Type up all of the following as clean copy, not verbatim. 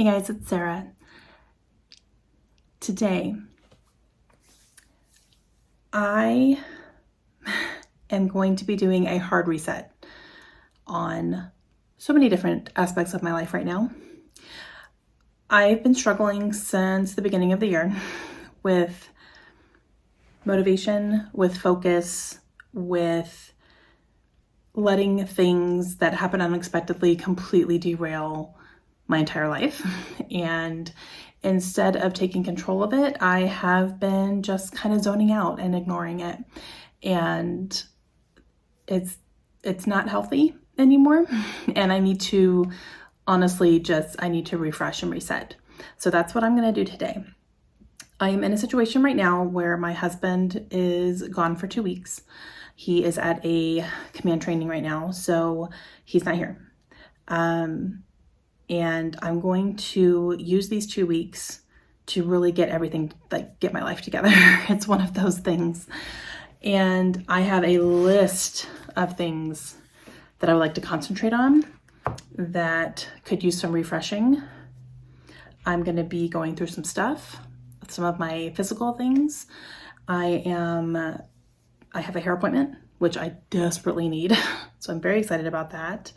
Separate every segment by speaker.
Speaker 1: Hey guys, it's Sarah. Today, I am going to be doing a hard reset on so many different aspects of my life right now. I've been struggling since the beginning of the year with motivation, with focus, with letting things that happen unexpectedly completely derail my entire life. And instead of taking control of it, I have been just kind of zoning out and ignoring it. And it's not healthy anymore. And I need to I need to refresh and reset. So that's what I'm going to do today. I am in a situation right now where my husband is gone for 2 weeks. He is at a command training right now, so he's not here. And I'm going to use these 2 weeks to really get my life together. It's one of those things. And I have a list of things that I would like to concentrate on that could use some refreshing. I'm going to be going through some stuff, some of my physical things. I have a hair appointment, which I desperately need. So I'm very excited about that.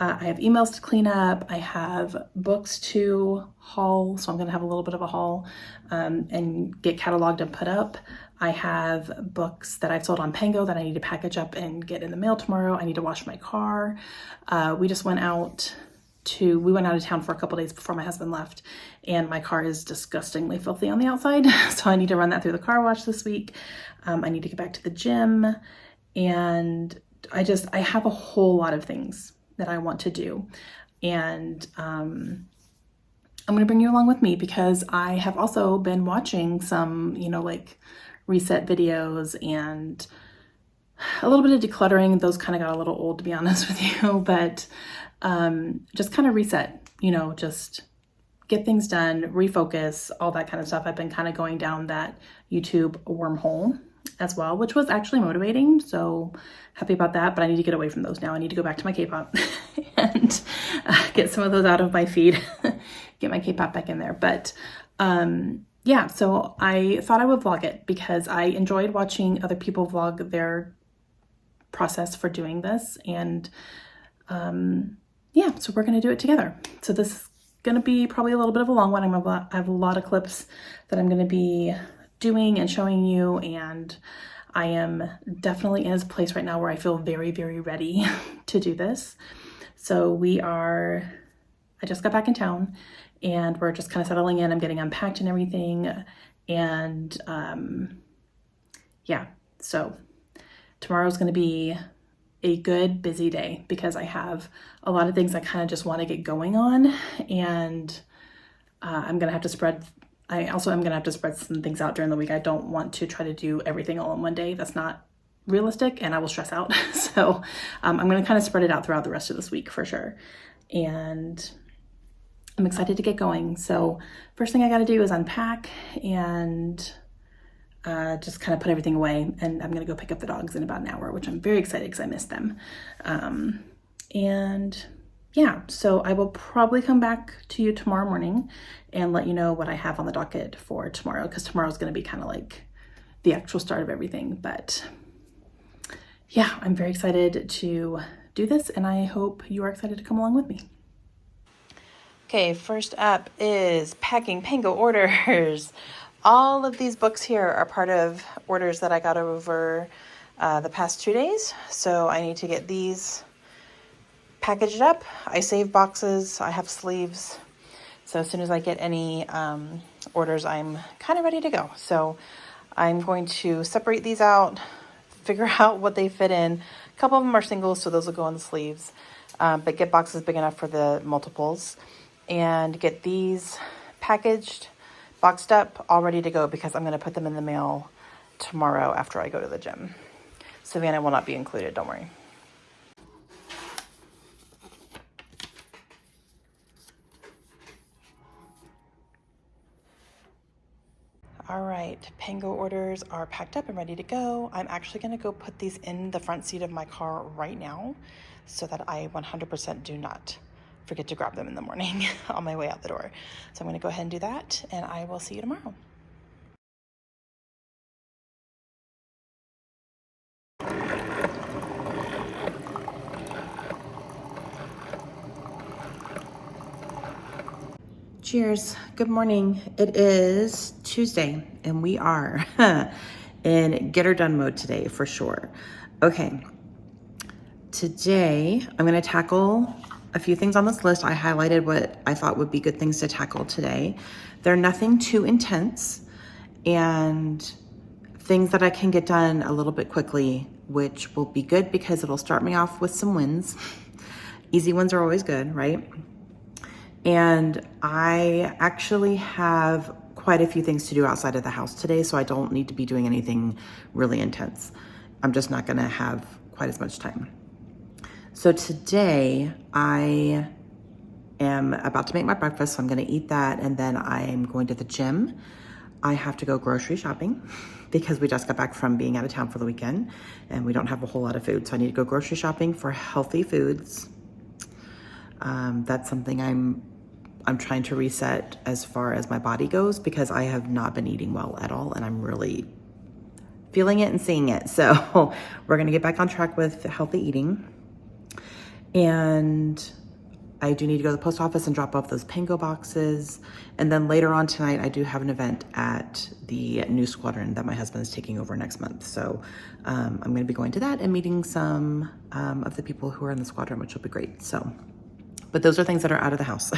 Speaker 1: I have emails to clean up. I have books to haul. So I'm going to have a little bit of a haul and get cataloged and put up. I have books that I've sold on Pango that I need to package up and get in the mail tomorrow. I need to wash my car. We went out of town for a couple days before my husband left, and my car is disgustingly filthy on the outside. So I need to run that through the car wash this week. I need to get back to the gym, and I have a whole lot of things that I want to do. And I'm going to bring you along with me because I have also been watching some, reset videos and a little bit of decluttering. Those kind of got a little old, to be honest with you, but just kind of reset, just get things done, refocus, all that kind of stuff. I've been kind of going down that YouTube wormhole as well, which was actually motivating. So happy about that, but I need to get away from those now. I need to go back to my K-pop and get some of those out of my feed, get my K-pop back in there. But yeah, so I thought I would vlog it because I enjoyed watching other people vlog their process for doing this. And yeah, so we're going to do it together. So this is going to be probably a little bit of a long one. I have a lot of clips that I'm going to be doing and showing you, and I am definitely in a place right now where I feel very, very ready to do this. So I just got back in town and we're just kind of settling in. I'm getting unpacked and everything. And yeah, so tomorrow's going to be a good busy day because I have a lot of things I kind of just want to get going on, and I'm going to have to spread some things out during the week. I don't want to try to do everything all in one day. That's not realistic and I will stress out. So I'm going to kind of spread it out throughout the rest of this week for sure. And I'm excited to get going. So first thing I got to do is unpack and just kind of put everything away. And I'm going to go pick up the dogs in about an hour, which I'm very excited because I miss them. And yeah, so I will probably come back to you tomorrow morning and let you know what I have on the docket for tomorrow, because tomorrow is going to be kind of like the actual start of everything. But yeah, I'm very excited to do this, and I hope you are excited to come along with me. Okay, first up is packing Pango orders. All of these books here are part of orders that I got over the past 2 days. So I need to get these packaged up. I save boxes. I have sleeves. So as soon as I get any orders, I'm kind of ready to go. So I'm going to separate these out, figure out what they fit in. A couple of them are singles, so those will go on the sleeves. But get boxes big enough for the multiples. And get these packaged, boxed up, all ready to go because I'm going to put them in the mail tomorrow after I go to the gym. Savannah will not be included, don't worry. All right, Pango orders are packed up and ready to go. I'm actually going to go put these in the front seat of my car right now so that I 100% do not forget to grab them in the morning on my way out the door. So I'm going to go ahead and do that, and I will see you tomorrow. Cheers. Good morning. It is Tuesday, and we are in get her done mode today for sure. Okay. Today, I'm going to tackle a few things on this list. I highlighted what I thought would be good things to tackle today. They're nothing too intense and things that I can get done a little bit quickly, which will be good because it'll start me off with some wins. Easy wins are always good, right? And I actually have quite a few things to do outside of the house today, so I don't need to be doing anything really intense. I'm just not gonna have quite as much time. So today I am about to make my breakfast, so I'm gonna eat that, and then I'm going to the gym. I have to go grocery shopping because we just got back from being out of town for the weekend and we don't have a whole lot of food. So I need to go grocery shopping for healthy foods. That's something I'm trying to reset as far as my body goes because I have not been eating well at all and I'm really feeling it and seeing it. So we're gonna get back on track with healthy eating. And I do need to go to the post office and drop off those Pango boxes. And then later on tonight, I do have an event at the new squadron that my husband is taking over next month. So I'm gonna be going to that and meeting some of the people who are in the squadron, which will be great. So, but those are things that are out of the house.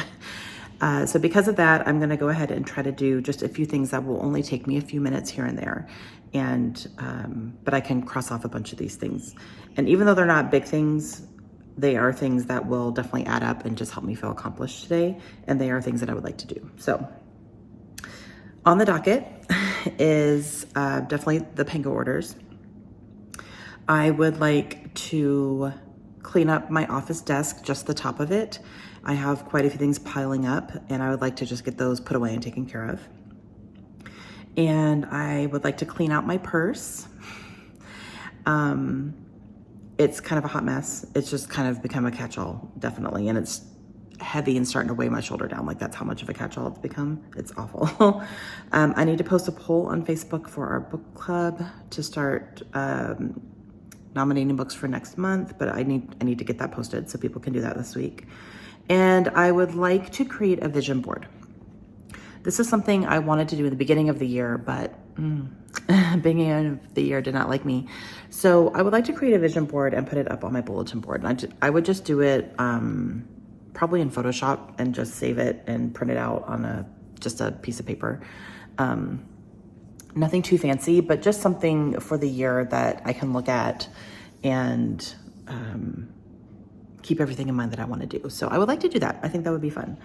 Speaker 1: So because of that, I'm gonna go ahead and try to do just a few things that will only take me a few minutes here and there. And, but I can cross off a bunch of these things. And even though they're not big things, they are things that will definitely add up and just help me feel accomplished today. And they are things that I would like to do. So on the docket is definitely the Pango orders. I would like to clean up my office desk, just the top of it. I have quite a few things piling up and I would like to just get those put away and taken care of. And I would like to clean out my purse. It's kind of a hot mess. It's just kind of become a catch-all, definitely. And it's heavy and starting to weigh my shoulder down. Like that's how much of a catch-all it's become. It's awful. I need to post a poll on Facebook for our book club to start nominating books for next month, but I need to get that posted so people can do that this week. And I would like to create a vision board. This is something I wanted to do at the beginning of the year, but beginning of the year did not like me. So I would like to create a vision board and put it up on my bulletin board. And I would just do it probably in Photoshop and just save it and print it out on just a piece of paper. Nothing too fancy, but just something for the year that I can look at and keep everything in mind that I want to do. So I would like to do that. I think that would be fun.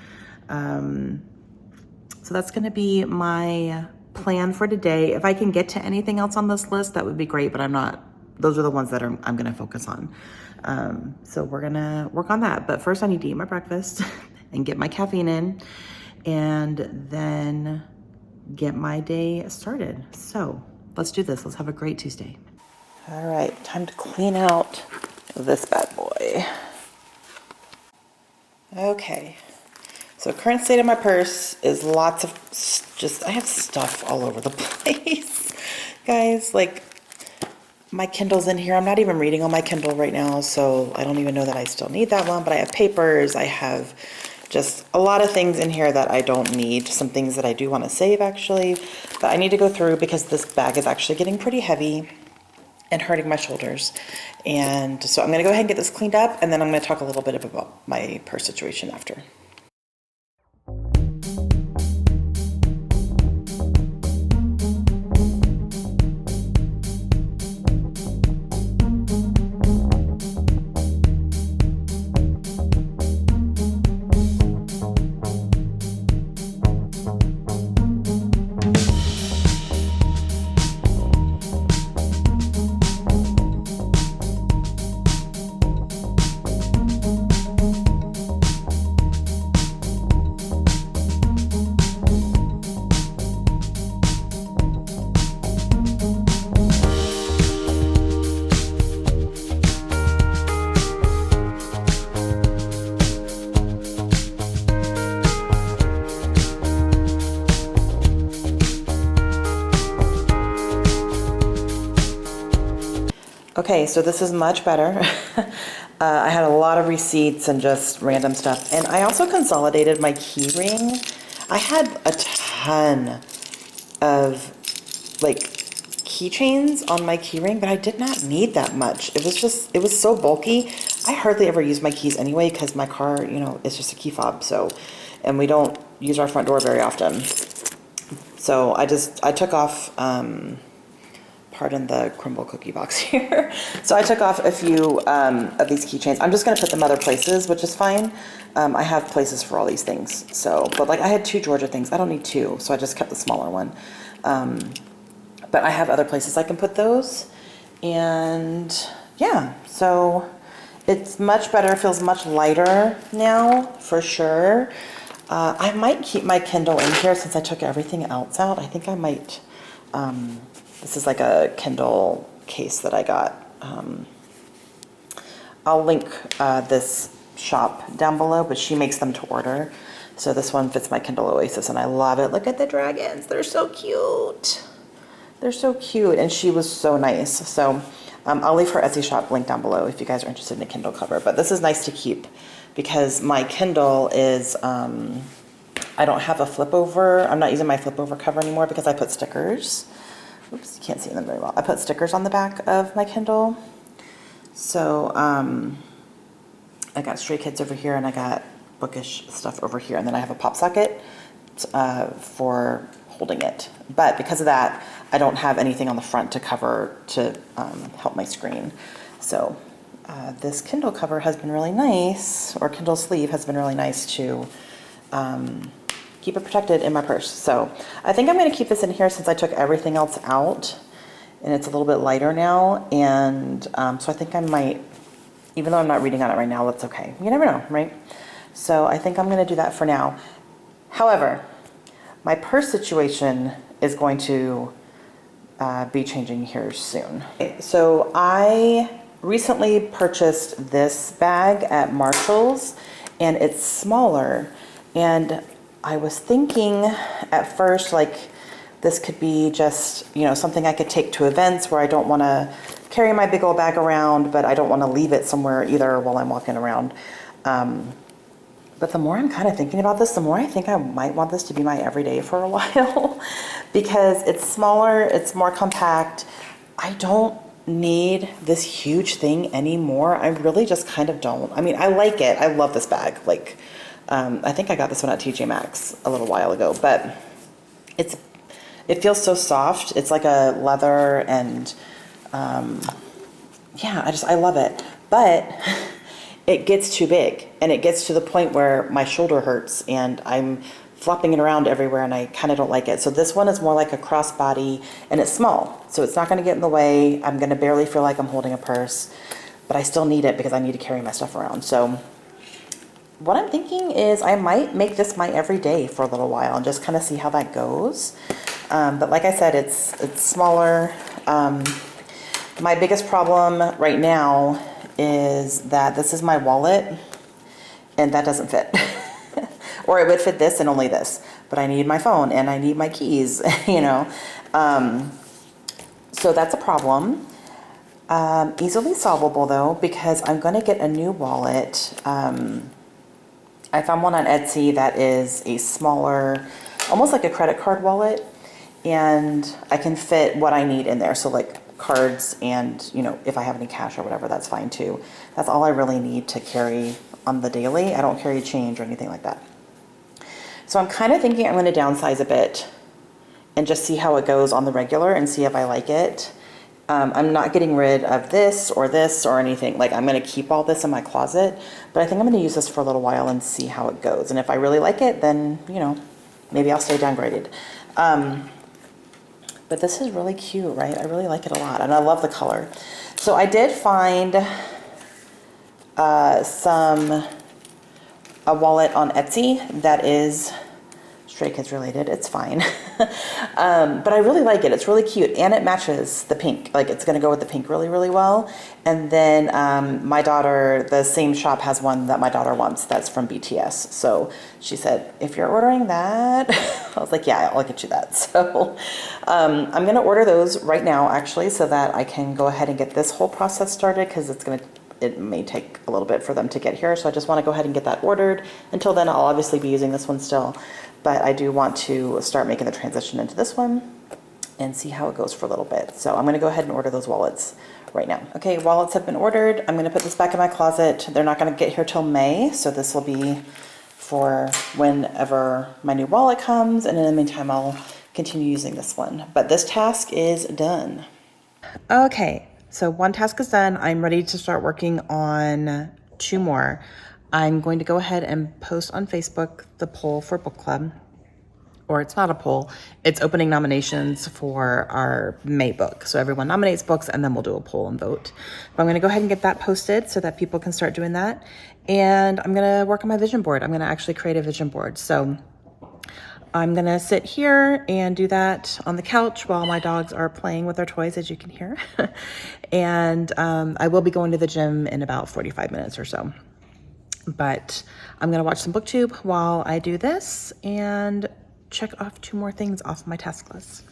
Speaker 1: So that's going to be my plan for today. If I can get to anything else on this list, that would be great, but I'm not. Those are the ones that I'm going to focus on. So we're going to work on that. But first I need to eat my breakfast and get my caffeine in and then get my day started. So let's do this. Let's have a great Tuesday. All right, time to clean out this bad boy. Okay. So current state of my purse is lots of I have stuff all over the place. Guys, like my Kindle's in here. I'm not even reading on my Kindle right now, so I don't even know that I still need that one, but I have papers. I have just a lot of things in here that I don't need. Some things that I do want to save actually, but I need to go through because this bag is actually getting pretty heavy and hurting my shoulders. And so I'm going to go ahead and get this cleaned up, and then I'm going to talk a little bit about my purse situation after.
Speaker 2: Okay, so this is much better. I had a lot of receipts and just random stuff. And I also consolidated my key ring. I had a ton of like keychains on my key ring, but I did not need that much. It was so bulky. I hardly ever use my keys anyway because my car, you know, is just a key fob. So, and we don't use our front door very often. So I took off, pardon the crumble cookie box here. So I took off a few of these keychains. I'm just going to put them other places, which is fine. I have places for all these things. So, but like I had 2 Georgia things. I don't need 2, so I just kept the smaller one. But I have other places I can put those. And yeah, so it's much better. It feels much lighter now, for sure. I might keep my Kindle in here since I took everything else out. I think I might... this is like a Kindle case that I got. I'll link this shop down below, but she makes them to order. So this one fits my Kindle Oasis, and I love it. Look at the dragons. They're so cute. They're so cute, and she was so nice. So I'll leave her Etsy shop link down below if you guys are interested in a Kindle cover. But this is nice to keep because my Kindle is... I don't have a flip over. I'm not using my flip over cover anymore because I put stickers. Oops, you can't see them very well. I put stickers on the back of my Kindle. So I got Stray Kids over here, and I got Bookish stuff over here, and then I have a pop socket for holding it. But because of that, I don't have anything on the front to cover to help my screen. So this Kindle cover has been really nice, or Kindle sleeve has been really nice to keep it protected in my purse. So I think I'm going to keep this in here since I took everything else out, and it's a little bit lighter now. And so I think I might, even though I'm not reading on it right now, that's okay. You never know, right? So I think I'm going to do that for now. However, my purse situation is going to be changing here soon. So I recently purchased this bag at Marshall's, and it's smaller. And I was thinking at first, like, this could be just, you know, something I could take to events where I don't want to carry my big old bag around, but I don't want to leave it somewhere either while I'm walking around. But the more I'm kind of thinking about this, the more I think I might want this to be my everyday for a while because it's smaller, it's more compact. I don't need this huge thing anymore. I really just kind of don't. I mean, I like it. I love this bag. Like, I think I got this one at TJ Maxx a little while ago, but it feels so soft. It's like a leather, and yeah, I love it. But it gets too big, and it gets to the point where my shoulder hurts, and I'm flopping it around everywhere, and I kind of don't like it. So this one is more like a crossbody, and it's small, so it's not going to get in the way. I'm going to barely feel like I'm holding a purse, but I still need it because I need to carry my stuff around. So what I'm thinking is I might make this my everyday for a little while and just kind of see how that goes. But like I said, it's smaller. My biggest problem right now is that this is my wallet, and that doesn't fit. Or it would fit this and only this. But I need my phone and I need my keys, you know. So that's a problem. Easily solvable though, because I'm going to get a new wallet. I found one on Etsy that is a smaller, almost like a credit card wallet, and I can fit what I need in there. So like cards and, you know, if I have any cash or whatever, that's fine too. That's all I really need to carry on the daily. I don't carry change or anything like that. So I'm kind of thinking I'm going to downsize a bit and just see how it goes on the regular and see if I like it. I'm not getting rid of this or anything. Like, I'm going to keep all this in my closet, but I think I'm going to use this for a little while and see how it goes. And if I really like it, then, you know, maybe I'll stay downgraded. But this is really cute, right? I really like it a lot, and I love the color. So I did find a wallet on Etsy that is Stray Kids related. It's fine. But I really like it. It's really cute. And it matches the pink. Like, it's going to go with the pink really, really well. And then my daughter, the same shop has one that my daughter wants that's from BTS. So she said, if you're ordering that, I was like, yeah, I'll get you that. So I'm going to order those right now, actually, so that I can go ahead and get this whole process started, because it may take a little bit for them to get here. So I just want to go ahead and get that ordered. Until then, I'll obviously be using this one still, but I do want to start making the transition into this one and see how it goes for a little bit. So I'm going to go ahead and order those wallets right now. Okay, wallets have been ordered. I'm going to put this back in my closet. They're not going to get here till May, so this will be for whenever my new wallet comes, and in the meantime, I'll continue using this one. But this task is done. Okay, so one task is done. I'm ready to start working on 2 more. I'm going to go ahead and post on Facebook the poll for book club. Or it's not a poll, it's opening nominations for our May book. So everyone nominates books, and then we'll do a poll and vote. But I'm gonna go ahead and get that posted so that people can start doing that. And I'm gonna work on my vision board. I'm gonna actually create a vision board. So I'm gonna sit here and do that on the couch while my dogs are playing with their toys, as you can hear. And I will be going to the gym in about 45 minutes or so. But I'm gonna watch some BookTube while I do this and check off 2 more things off my task list.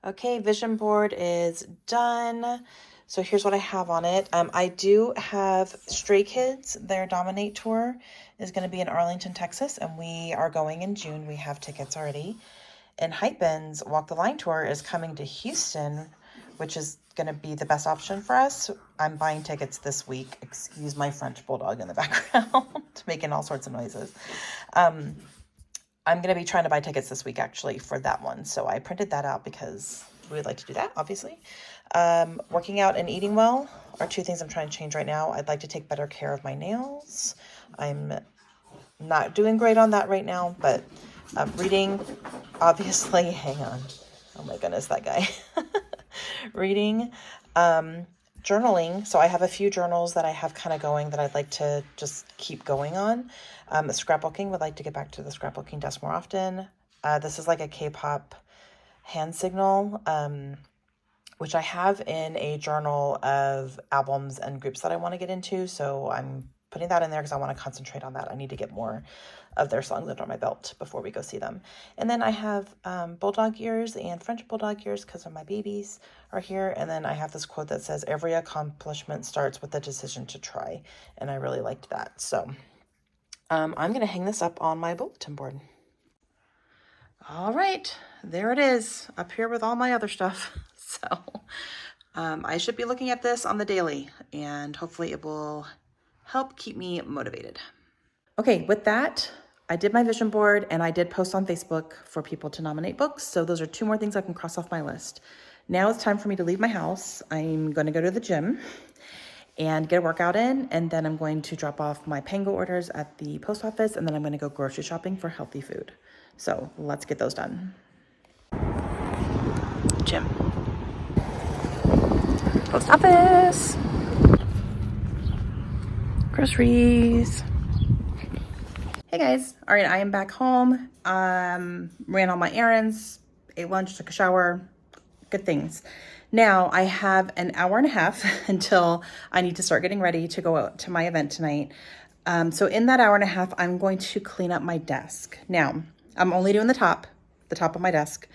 Speaker 2: Okay, vision board is done. So here's what I have on it. I do have Stray Kids. Their Dominate tour is going to be in Arlington, Texas, and we are going in June. We have tickets already. And Hypen's Walk the Line tour is coming to Houston, which is going to be the best option for us. I'm buying tickets this week. Excuse my French bulldog in the background, making all sorts of noises. I'm going to be trying to buy tickets this week, actually, for that one. So I printed that out because we would like to do that, obviously. Working out and eating well are 2 things I'm trying to change right now. I'd like to take better care of my nails. I'm not doing great on that right now, but reading, obviously, hang on. Oh my goodness, that guy. Reading, journaling. So I have a few journals that I have kind of going that I'd like to just keep going on. Scrapbooking, would like to get back to the scrapbooking desk more often. This is like a K-pop hand signal, which I have in a journal of albums and groups that I want to get into. So I'm putting that in there because I want to concentrate on that. I need to get more of their songs under my belt before we go see them. And then I have bulldog ears and French bulldog ears because of my babies are here. And then I have this quote that says, every accomplishment starts with the decision to try. And I really liked that. So I'm going to hang this up on my bulletin board. All right, there it is, up here with all my other stuff. So I should be looking at this on the daily, and hopefully it will help keep me motivated.
Speaker 1: Okay, with that, I did my vision board and I did post on Facebook for people to nominate books. So those are 2 more things I can cross off my list. Now it's time for me to leave my house. I'm going to go to the gym and get a workout in, and then I'm going to drop off my Pango orders at the post office, and then I'm going to go grocery shopping for healthy food. So let's get those done. Gym. Post office. Groceries. Hey guys. All right, I am back home. Ran all my errands, ate lunch, took a shower. Good things. Now I have an hour and a half until I need to start getting ready to go out to my event tonight. So in that hour and a half, I'm going to clean up my desk. Now, I'm only doing the top of my desk.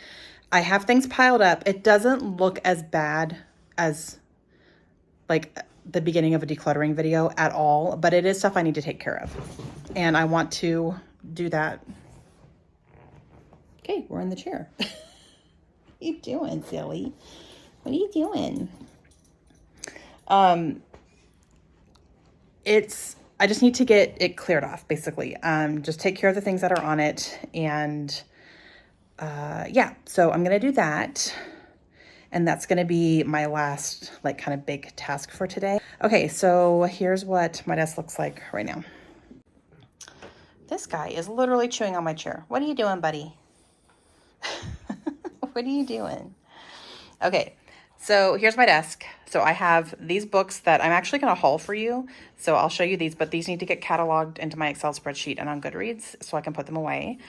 Speaker 1: I have things piled up. It doesn't look as bad as like the beginning of a decluttering video at all, but it is stuff I need to take care of. And I want to do that. Okay, we're in the chair. What are you doing, silly? What are you doing? I just need to get it cleared off, basically. Just take care of the things that are on it. And yeah, so I'm going to do that. And that's going to be my last, like, kind of big task for today. Okay, so here's what my desk looks like right now. This guy is literally chewing on my chair. What are you doing, buddy? What are you doing? Okay, so here's my desk. So I have these books that I'm actually going to haul for you. So I'll show you these, but these need to get cataloged into my Excel spreadsheet and on Goodreads so I can put them away.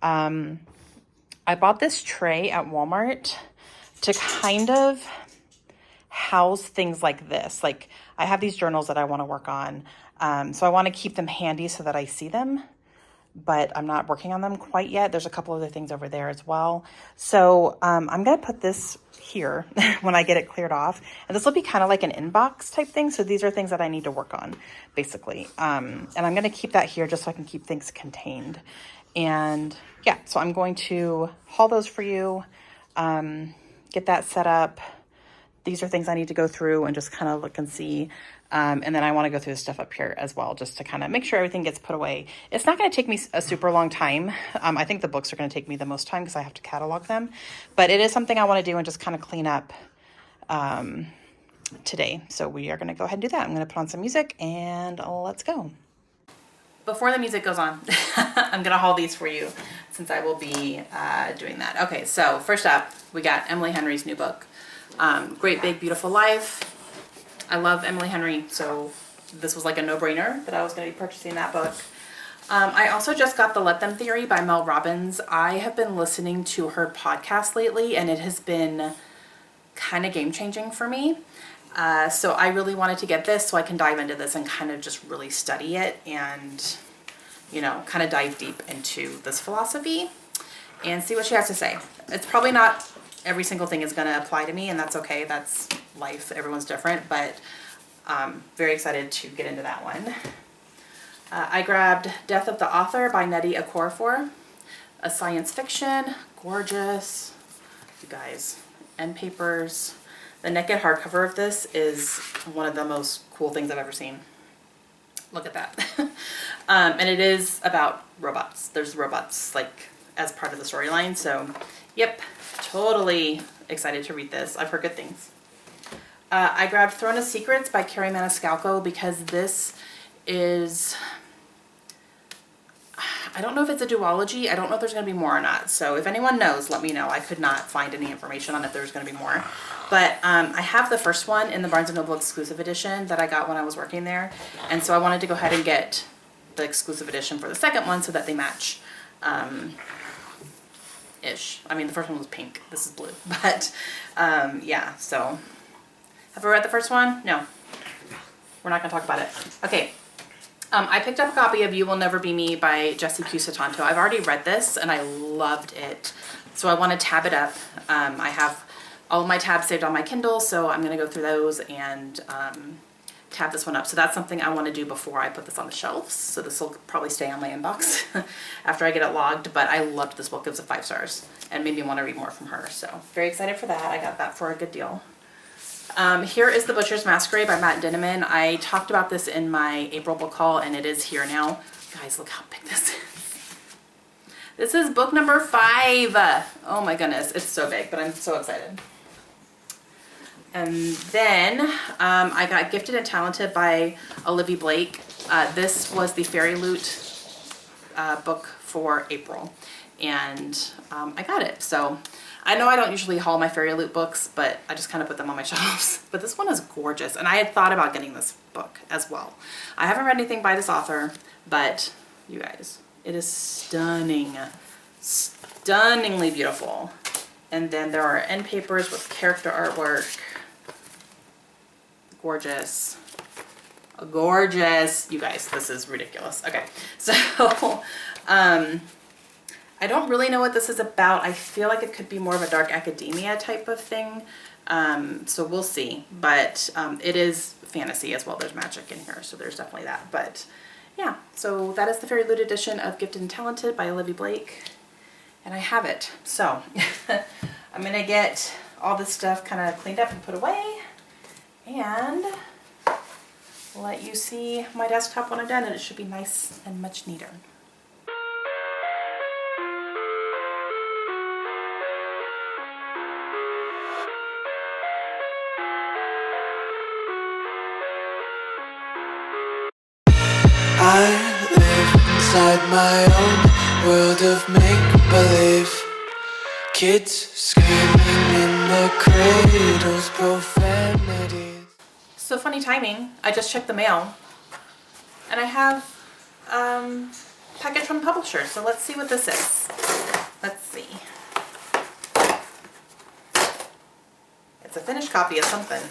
Speaker 1: I bought this tray at Walmart to kind of house things like this. Like, I have these journals that I want to work on. So I want to keep them handy so that I see them, but I'm not working on them quite yet. There's a couple other things over there as well. So I'm going to put this here when I get it cleared off. And this will be kind of like an inbox type thing. So these are things that I need to work on, basically. And I'm going to keep that here just so I can keep things contained. And yeah, so I'm going to haul those for you, get that set up. These are things I need to go through and just kind of look and see. And then I want to go through the stuff up here as well, just to kind of make sure everything gets put away. It's not going to take me a super long time. I think the books are going to take me the most time because I have to catalog them. But it is something I want to do and just kind of clean up today. So we are going to go ahead and do that. I'm going to put on some music and let's go. Before the music goes on, I'm going to haul these for you since I will be doing that. Okay, so first up, we got Emily Henry's new book, Great Big Beautiful Life. I love Emily Henry, so this was like a no-brainer that I was going to be purchasing that book. I also just got The Let Them Theory by Mel Robbins. I have been listening to her podcast lately, and it has been kind of game-changing for me. So I really wanted to get this so I can dive into this and kind of just really study it and, you know, kind of dive deep into this philosophy and see what she has to say. It's probably not every single thing is going to apply to me, and that's okay. That's life. Everyone's different, but very excited to get into that one. I grabbed Death of the Author by Nnedi Okorafor, a science fiction, gorgeous, you guys, end papers. The naked hardcover of this is one of the most cool things I've ever seen. Look at that. And it is about robots. There's robots like as part of the storyline. So, yep, totally excited to read this. I've heard good things. I grabbed Throne of Secrets by Carrie Maniscalco because this is, I don't know if it's a duology. I don't know if there's going to be more or not. So if anyone knows, let me know. I could not find any information on if there's going to be more. But I have the first one in the Barnes & Noble exclusive edition that I got when I was working there. And so I wanted to go ahead and get the exclusive edition for the second one so that they match ish. I mean, the first one was pink. This is blue. But yeah, so have I read the first one? No. We're not going to talk about it. Okay. I picked up a copy of You Will Never Be Me by Jessie Q. Sutanto. I've already read this and I loved it. So I want to tab it up. I have all of my tabs saved on my Kindle, so I'm going to go through those and tab this one up. So that's something I want to do before I put this on the shelves. So this will probably stay on my inbox after I get it logged. But I loved this book. It was 5 stars and made me want to read more from her. So very excited for that. I got that for a good deal. Here is The Butcher's Masquerade by Matt Dinniman. I talked about this in my April book haul, and it is here now Guys, look how big this is. This is book number 5. Oh my goodness, it's so big, but I'm so excited. And then I got Gifted and Talented by Olivia Blake. This was the Fairy Loot book for April, and I got it. So I know I don't usually haul my Fairy Loot books, but I just kind of put them on my shelves. But this one is gorgeous, and I had thought about getting this book as well. I haven't read anything by this author, but you guys, it is stunning, stunningly beautiful. And then there are end papers with character artwork. Gorgeous. Gorgeous. You guys, this is ridiculous. Okay, so I don't really know what this is about. I feel like it could be more of a dark academia type of thing. So we'll see. But it is fantasy as well. There's magic in here, so there's definitely that. But yeah, so that is the Fairy Loot edition of Gifted and Talented by Olivia Blake. And I have it. So I'm going to get all this stuff kind of cleaned up and put away. And let you see my desktop when I'm done, and it should be nice and much neater.
Speaker 3: I live inside my own world of make-believe. Kids screaming in the cradles, profanities.
Speaker 1: So funny timing, I just checked the mail, and I have package from the publisher, so let's see what this is. Let's see. It's a finished copy of something.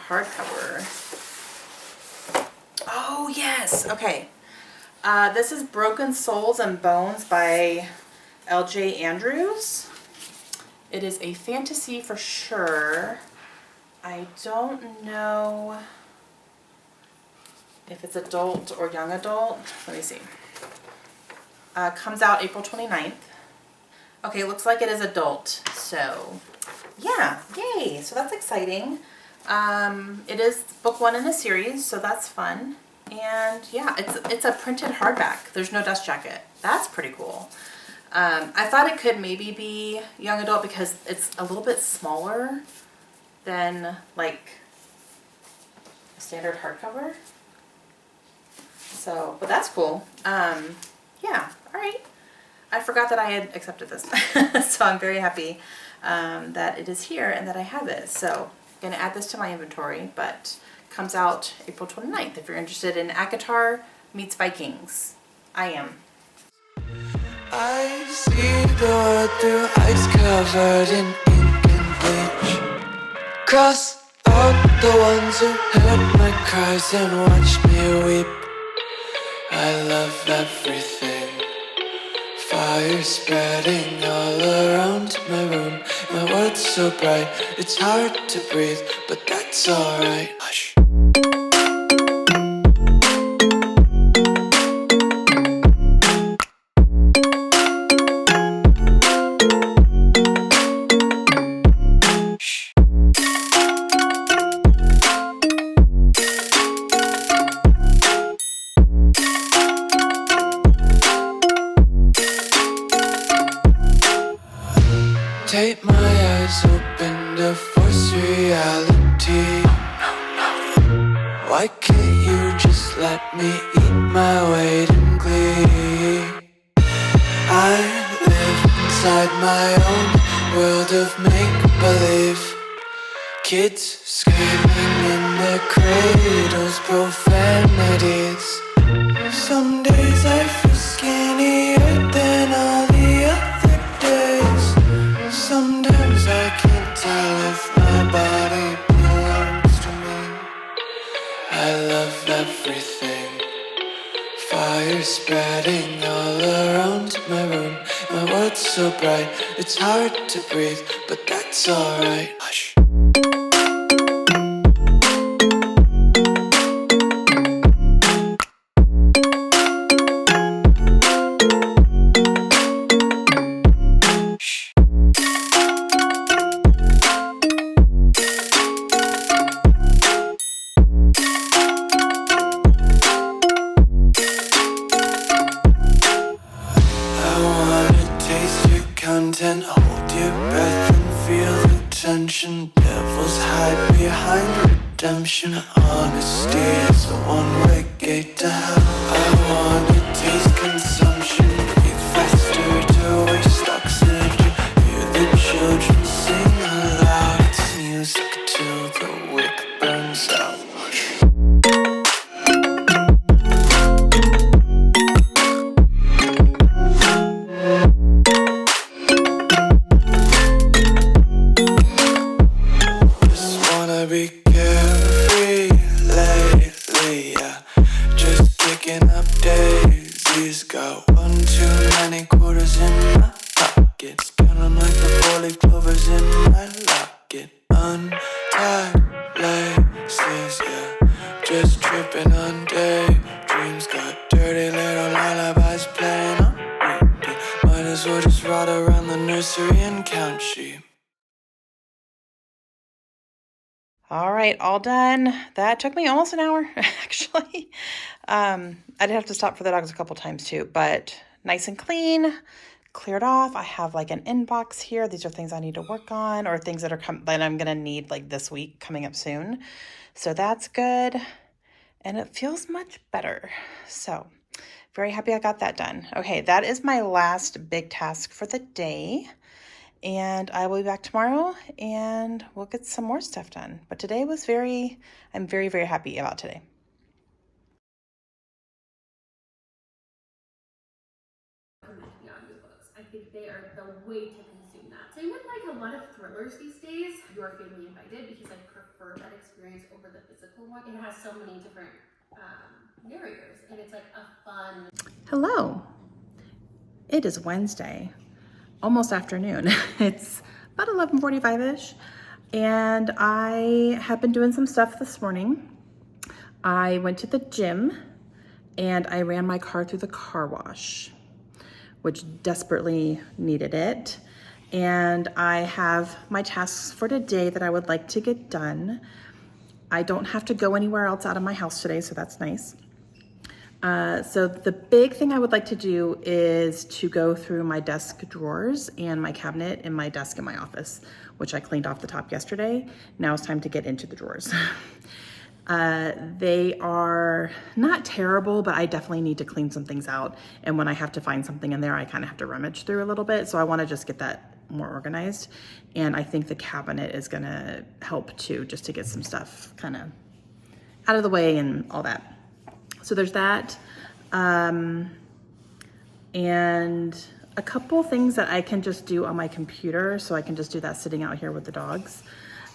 Speaker 1: Hardcover. Oh yes, okay. This is Broken Souls and Bones by L.J. Andrews. It is a fantasy for sure. I don't know if it's adult or young adult. Let me see. Comes out April 29th. Okay, looks like it is adult. So, yeah, yay. So that's exciting. It is book 1 in a series, so that's fun. And yeah, it's a printed hardback. There's no dust jacket. That's pretty cool. I thought it could maybe be young adult because it's a little bit smaller than like a standard hardcover. So, but that's cool. Yeah, all right. I forgot that I had accepted this. So I'm very happy that it is here and that I have it. So I'm gonna add this to my inventory, but comes out April 29th if you're interested in ACOTAR meets Vikings. I am.
Speaker 3: I see the world through ice covered in ink and bleach. Cross out the ones who heard my cries and watched me weep. I love everything. Fire spreading all around my room. My world's so bright, it's hard to breathe, but that's alright. Hush. Take my eyes open to force reality. Why can't you just let me eat my weight in glee? I live inside my own world of make-believe. Kids screaming in their cradles, profanities. Some days I feel skinnier than all the other days. Sometimes I can't tell if my body belongs to me. I love everything. Fire spreading all around my room. My world's so bright, it's hard to breathe, but that's alright. Hush. behind redemption. Honesty is the one-way gate to hell. I wanna taste consumption, breathe faster to waste oxygen. Hear the children sing aloud. It's music till the wick burns out. Just wanna be carefree lately, yeah. Just kicking up daisies. Got one too many quarters in my pockets. Count 'em like the four-leaf clovers in my locket. Untied laces, yeah. Just tripping on daydreams. Got dirty little lullabies playing on repeat. Might as well just ride around the nursery and count sheep.
Speaker 1: All right, all done. That took me almost an hour, actually. I did have to stop for the dogs a couple times too, but nice and clean, cleared off. I have like an inbox here. These are things I need to work on, or things that are that I'm gonna need like this week coming up soon. So that's good, and it feels much better. So very happy I got that done. Okay, that is my last big task for the day. And I will be back tomorrow and we'll get some more stuff done. But today was I'm very, very happy about today.
Speaker 4: Recommend the audiobooks. I think they are the way to consume that. Same with like a lot of thrillers these days. Your Family Invited, because I prefer that experience over the physical one. It has so many different narrators, and it's like a fun.
Speaker 1: Hello. It is Wednesday, almost afternoon. It's about 11:45-ish, and I have been doing some stuff this morning. I went to the gym and I ran my car through the car wash, which desperately needed it. And I have my tasks for today that I would like to get done. I don't have to go anywhere else out of my house today, so that's nice. So the big thing I would like to do is to go through my desk drawers and my cabinet in my desk in my office, which I cleaned off the top yesterday. Now it's time to get into the drawers. They are not terrible, but I definitely need to clean some things out. And when I have to find something in there, I kind of have to rummage through a little bit. So I want to just get that more organized. And I think the cabinet is going to help too, just to get some stuff kind of out of the way and all that. So there's that. And a couple things that I can just do on my computer. So I can just do that sitting out here with the dogs.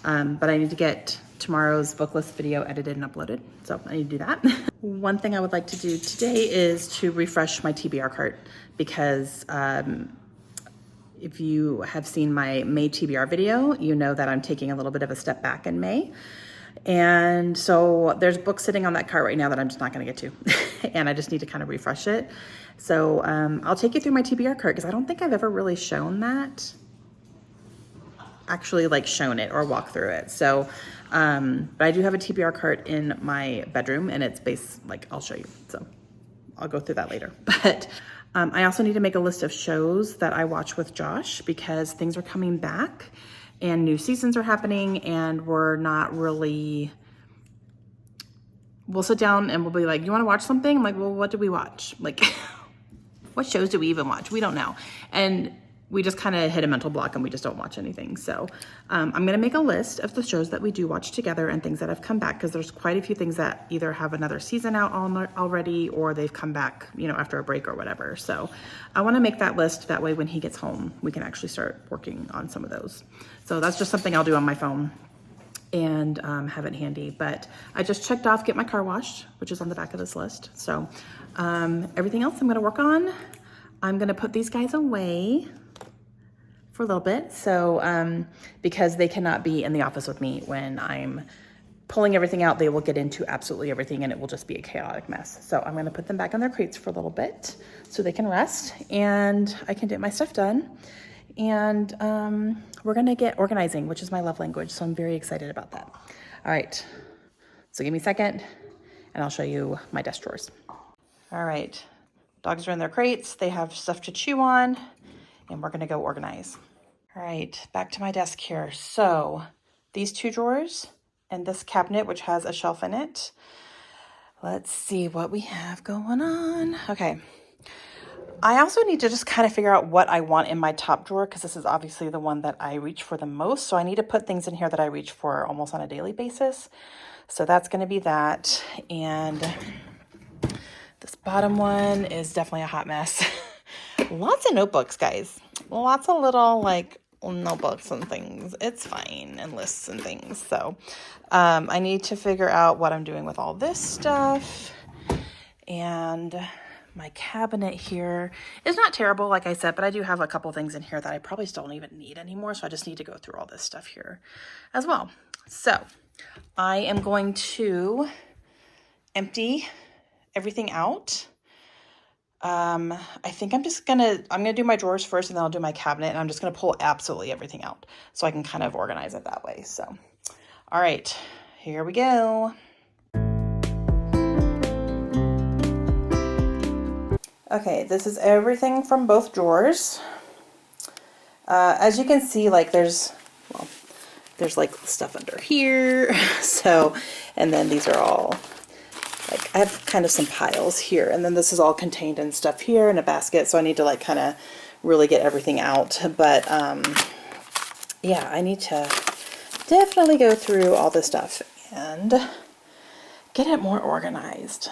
Speaker 1: But I need to get tomorrow's book list video edited and uploaded. So I need to do that. One thing I would like to do today is to refresh my TBR cart, because if you have seen my May TBR video, you know that I'm taking a little bit of a step back in May. And so there's books sitting on that cart right now that I'm just not going to get to. And I just need to kind of refresh it. So I'll take you through my TBR cart, because I don't think I've ever really shown that. Actually like shown it or walk through it. So, but I do have a TBR cart in my bedroom, and it's I'll show you. So I'll go through that later. But I also need to make a list of shows that I watch with Josh, because things are coming back and new seasons are happening, and we're not really, we'll sit down and we'll be like, you want to watch something? I'm like, well, what do we watch? Like, what shows do we even watch? We don't know. And we just kind of hit a mental block and we just don't watch anything. So I'm going to make a list of the shows that we do watch together and things that have come back, because there's quite a few things that either have another season out already, or they've come back, after a break or whatever. So I want to make that list. That way when he gets home, we can actually start working on some of those. So that's just something I'll do on my phone and have it handy. But I just checked off get my car washed, which is on the back of this list. So everything else I'm going to work on. I'm going to put these guys away for a little bit. So, because they cannot be in the office with me when I'm pulling everything out, they will get into absolutely everything and it will just be a chaotic mess. So I'm going to put them back on their crates for a little bit so they can rest and I can get my stuff done. And we're going to get organizing, which is my love language. So I'm very excited about that. All right. So give me a second and I'll show you my desk drawers. All right. Dogs are in their crates. They have stuff to chew on. And we're gonna go organize. All right, back to my desk here. So these two drawers, and this cabinet, which has a shelf in it. Let's see what we have going on. Okay. I also need to just kind of figure out what I want in my top drawer, because this is obviously the one that I reach for the most. So I need to put things in here that I reach for almost on a daily basis. So that's going to be that. And this bottom one is definitely a hot mess. Lots of notebooks, guys. Lots of little like notebooks and things. It's fine, and lists and things. So I need to figure out what I'm doing with all this stuff. And my cabinet here is not terrible, like I said, but I do have a couple things in here that I probably still don't even need anymore. So I just need to go through all this stuff here as well. So I am going to empty everything out. I think I'm gonna do my drawers first, and then I'll do my cabinet, and I'm just gonna pull absolutely everything out so I can kind of organize it that way. So, all right, here we go. Okay, this is everything from both drawers. As you can see, like there's like stuff under here. So, and then these are all like, I have kind of some piles here, and then this is all contained in stuff here in a basket. So I need to like kind of really get everything out. But yeah, I need to definitely go through all this stuff and get it more organized.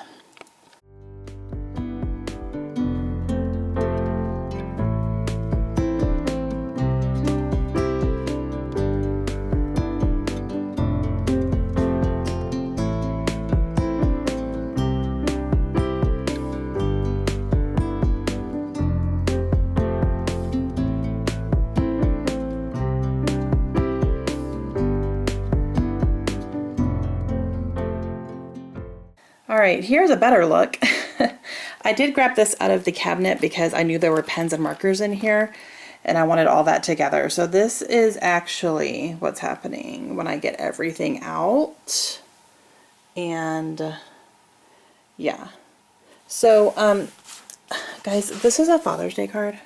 Speaker 1: All right, here's a better look. I did grab this out of the cabinet because I knew there were pens and markers in here, and I wanted all that together. So this is actually what's happening when I get everything out. And yeah. So, guys, this is a Father's Day card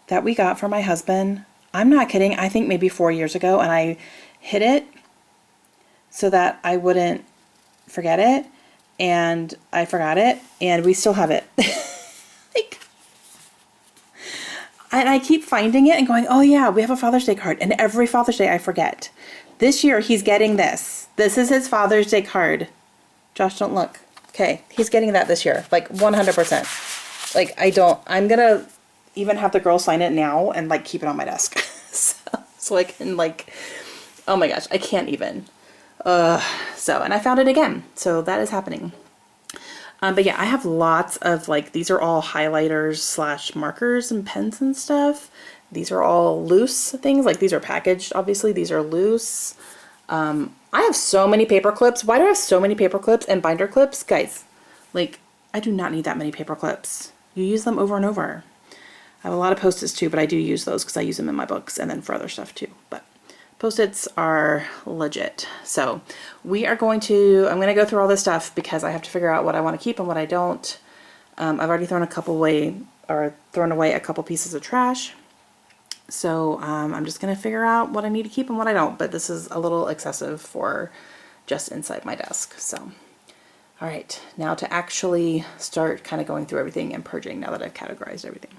Speaker 1: that we got for my husband. I'm not kidding. I think maybe 4 years ago, and I hid it so that I wouldn't forget it. And I forgot it, and we still have it. Like, and I keep finding it and going, oh yeah, we have a Father's Day card. And every Father's Day I forget. This year he's getting this. This is his Father's Day card. Josh, don't look. Okay, he's getting that this year, like 100%. Like I'm gonna even have the girls sign it now and like keep it on my desk. so I can like, oh my gosh, I can't even. And I found it again. So that is happening. But yeah, I have lots of like, these are all highlighters / markers and pens and stuff. These are all loose things. Like these are packaged, obviously. These are loose. I have so many paper clips. Why do I have so many paper clips and binder clips? Guys, like I do not need that many paper clips. You use them over and over. I have a lot of Post-its too, but I do use those because I use them in my books and then for other stuff too. But Post-its are legit. So I'm going to go through all this stuff because I have to figure out what I want to keep and what I don't. I've already thrown away a couple pieces of trash. So I'm just going to figure out what I need to keep and what I don't. But this is a little excessive for just inside my desk. So, all right, now to actually start kind of going through everything and purging now that I've categorized everything.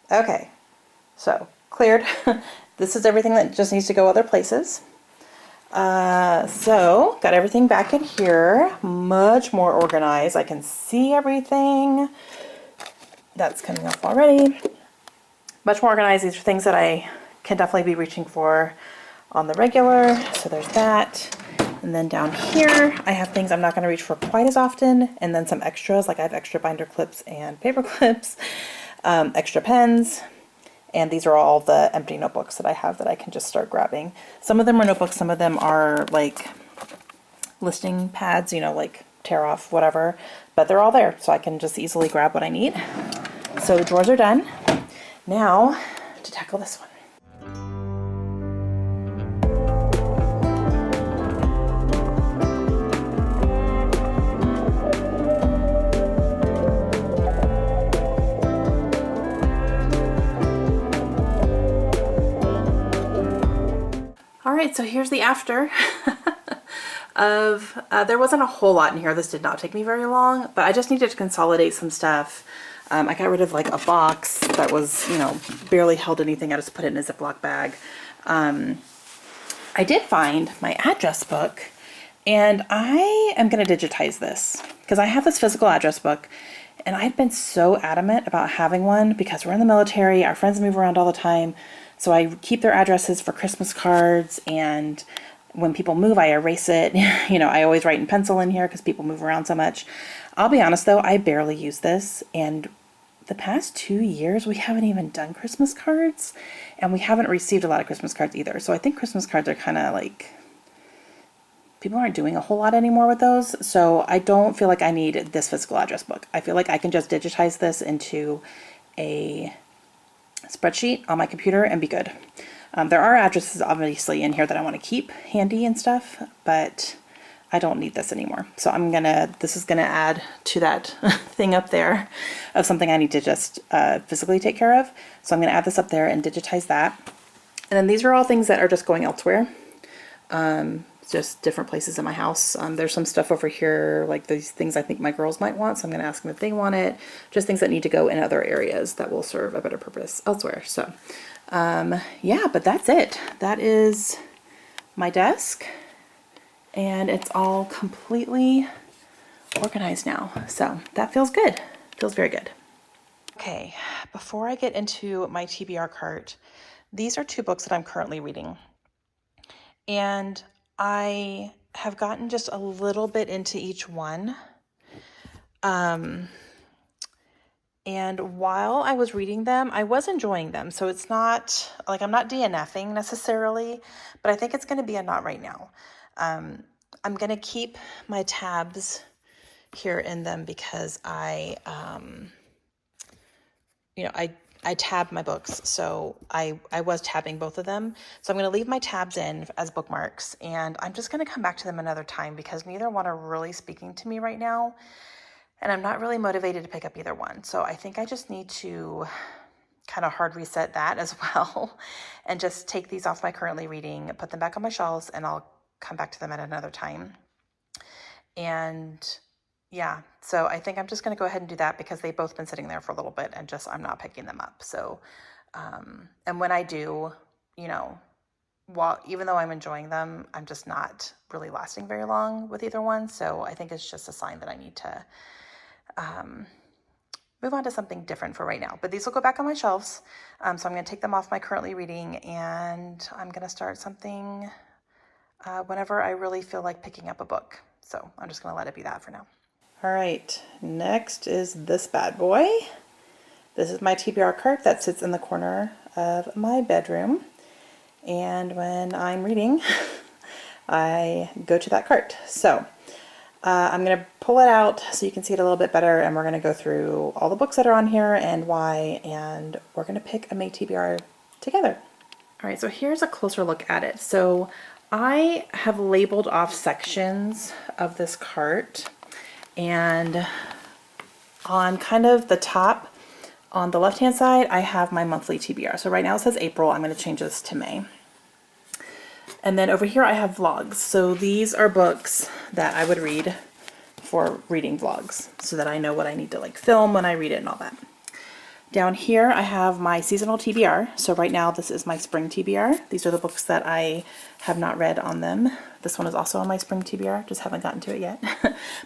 Speaker 1: Okay, so cleared. This is everything that just needs to go other places. So got everything back in here, much more organized. I can see everything. that's coming off already. Much more organized. These are things that I can definitely be reaching for on the regular. So there's that. And then down here, I have things I'm not going to reach for quite as often. And then some extras, like I have extra binder clips and paper clips, extra pens. And these are all the empty notebooks that I have that I can just start grabbing. Some of them are notebooks, some of them are like listing pads, you know, like tear off, whatever. But they're all there, so I can just easily grab what I need. So the drawers are done. Now to tackle this one. Alright, so here's the after of, there wasn't a whole lot in here. This did not take me very long, but I just needed to consolidate some stuff. I got rid of like a box that was, you know, barely held anything. I just put it in a Ziploc bag. I did find my address book, and I am going to digitize this because I have this physical address book, and I'd been so adamant about having one because we're in the military, our friends move around all the time. So I keep their addresses for Christmas cards, and when people move, I erase it. You know, I always write in pencil in here because people move around so much. I'll be honest though, I barely use this, and the past 2 years we haven't even done Christmas cards, and we haven't received a lot of Christmas cards either. So I think Christmas cards are kind of like, people aren't doing a whole lot anymore with those. So I don't feel like I need this physical address book. I feel like I can just digitize this into a spreadsheet on my computer and be good. There are addresses obviously in here that I want to keep handy and stuff, but I don't need this anymore. So this is gonna add to that thing up there of something I need to just physically take care of. So I'm gonna add this up there and digitize that. And then these are all things that are just going elsewhere. Just different places in my house. There's some stuff over here, like these things I think my girls might want, so I'm going to ask them if they want it. Just things that need to go in other areas that will serve a better purpose elsewhere. So, yeah, but that's it. That is my desk, and it's all completely organized now. So that feels good. Feels very good. Okay, before I get into my TBR cart, these are 2 books that I'm currently reading. And I have gotten just a little bit into each one. And while I was reading them, I was enjoying them. So it's not like I'm not DNFing necessarily, but I think it's going to be a not right now. I'm going to keep my tabs here in them because I tab my books, so I was tabbing both of them. So I'm going to leave my tabs in as bookmarks, and I'm just going to come back to them another time because neither one are really speaking to me right now, and I'm not really motivated to pick up either one. So I think I just need to kind of hard reset that as well and just take these off my currently reading, put them back on my shelves, and I'll come back to them at another time. And yeah, so I think I'm just going to go ahead and do that because they've both been sitting there for a little bit and just I'm not picking them up. So, and when I do, you know, even though I'm enjoying them, I'm just not really lasting very long with either one. So I think it's just a sign that I need to move on to something different for right now. But these will go back on my shelves. So I'm going to take them off my currently reading, and I'm going to start something whenever I really feel like picking up a book. So I'm just going to let it be that for now. All right, next is this bad boy. This is my TBR cart that sits in the corner of my bedroom. And when I'm reading, I go to that cart. So I'm going to pull it out so you can see it a little bit better. And we're going to go through all the books that are on here and why. And we're going to pick a May TBR together. All right, so here's a closer look at it. So I have labeled off sections of this cart. And on kind of the top, on the left-hand side, I have my monthly TBR. So right now it says April. I'm going to change this to May. And then over here I have vlogs. So these are books that I would read for reading vlogs so that I know what I need to like film when I read it and all that. Down here I have my seasonal TBR. So right now this is my spring TBR. These are the books that I have not read on them. This one is also on my spring TBR, just haven't gotten to it yet.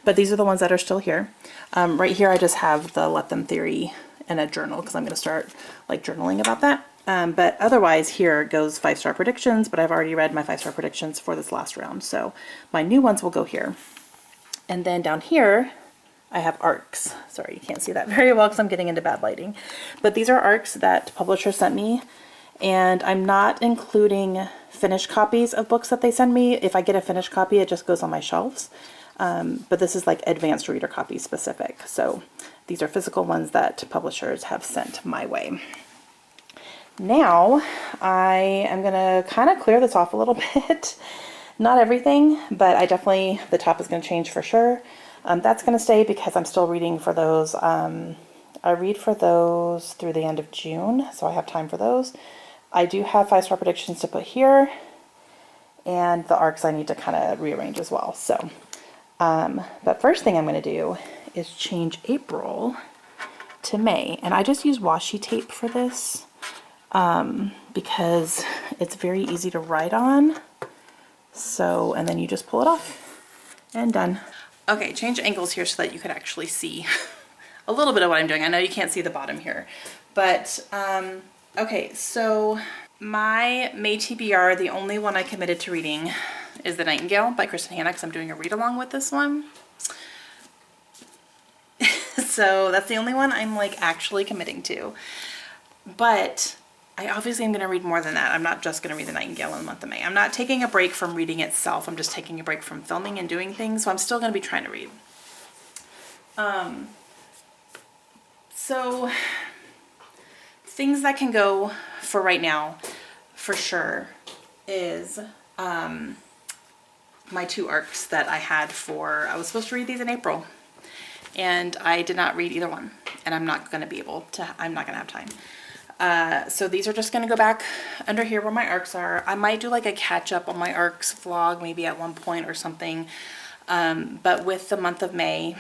Speaker 1: But these are the ones that are still here. Right here I just have the Let Them theory and a journal because I'm going to start like journaling about that. But otherwise here goes 5-star predictions, but I've already read my 5-star predictions for this last round. So my new ones will go here. And then down here, I have ARCs. Sorry, you can't see that very well because I'm getting into bad lighting. But these are ARCs that publisher sent me. And I'm not including finished copies of books that they send me. If I get a finished copy, it just goes on my shelves. But this is like advanced reader copy specific. So these are physical ones that publishers have sent my way. Now I am going to kind of clear this off a little bit. Not everything, but I definitely, the top is going to change for sure. That's going to stay because I'm still reading for those. I read for those through the end of June, so I have time for those. I do have 5-star predictions to put here, and the ARCs I need to kind of rearrange as well. So, but first thing I'm going to do is change April to May, and I just use washi tape for this. Because it's very easy to write on. So, and then you just pull it off and done. Okay, change angles here so that you can actually see a little bit of what I'm doing. I know you can't see the bottom here, but, okay, so my May TBR, the only one I committed to reading is The Nightingale by Kristen Hanna, because I'm doing a read along with this one. So that's the only one I'm like actually committing to. But I obviously am going to read more than that. I'm not just going to read The Nightingale in the month of May. I'm not taking a break from reading itself. I'm just taking a break from filming and doing things. So I'm still going to be trying to read. So things that can go for right now, for sure, is my 2 ARCs that I had for, I was supposed to read these in April. And I did not read either one. And I'm not going to be able to, I'm not going to have time. So these are just going to go back under here where my ARCs are. I might do like a catch up on my ARCs vlog maybe at one point or something. But with the month of May,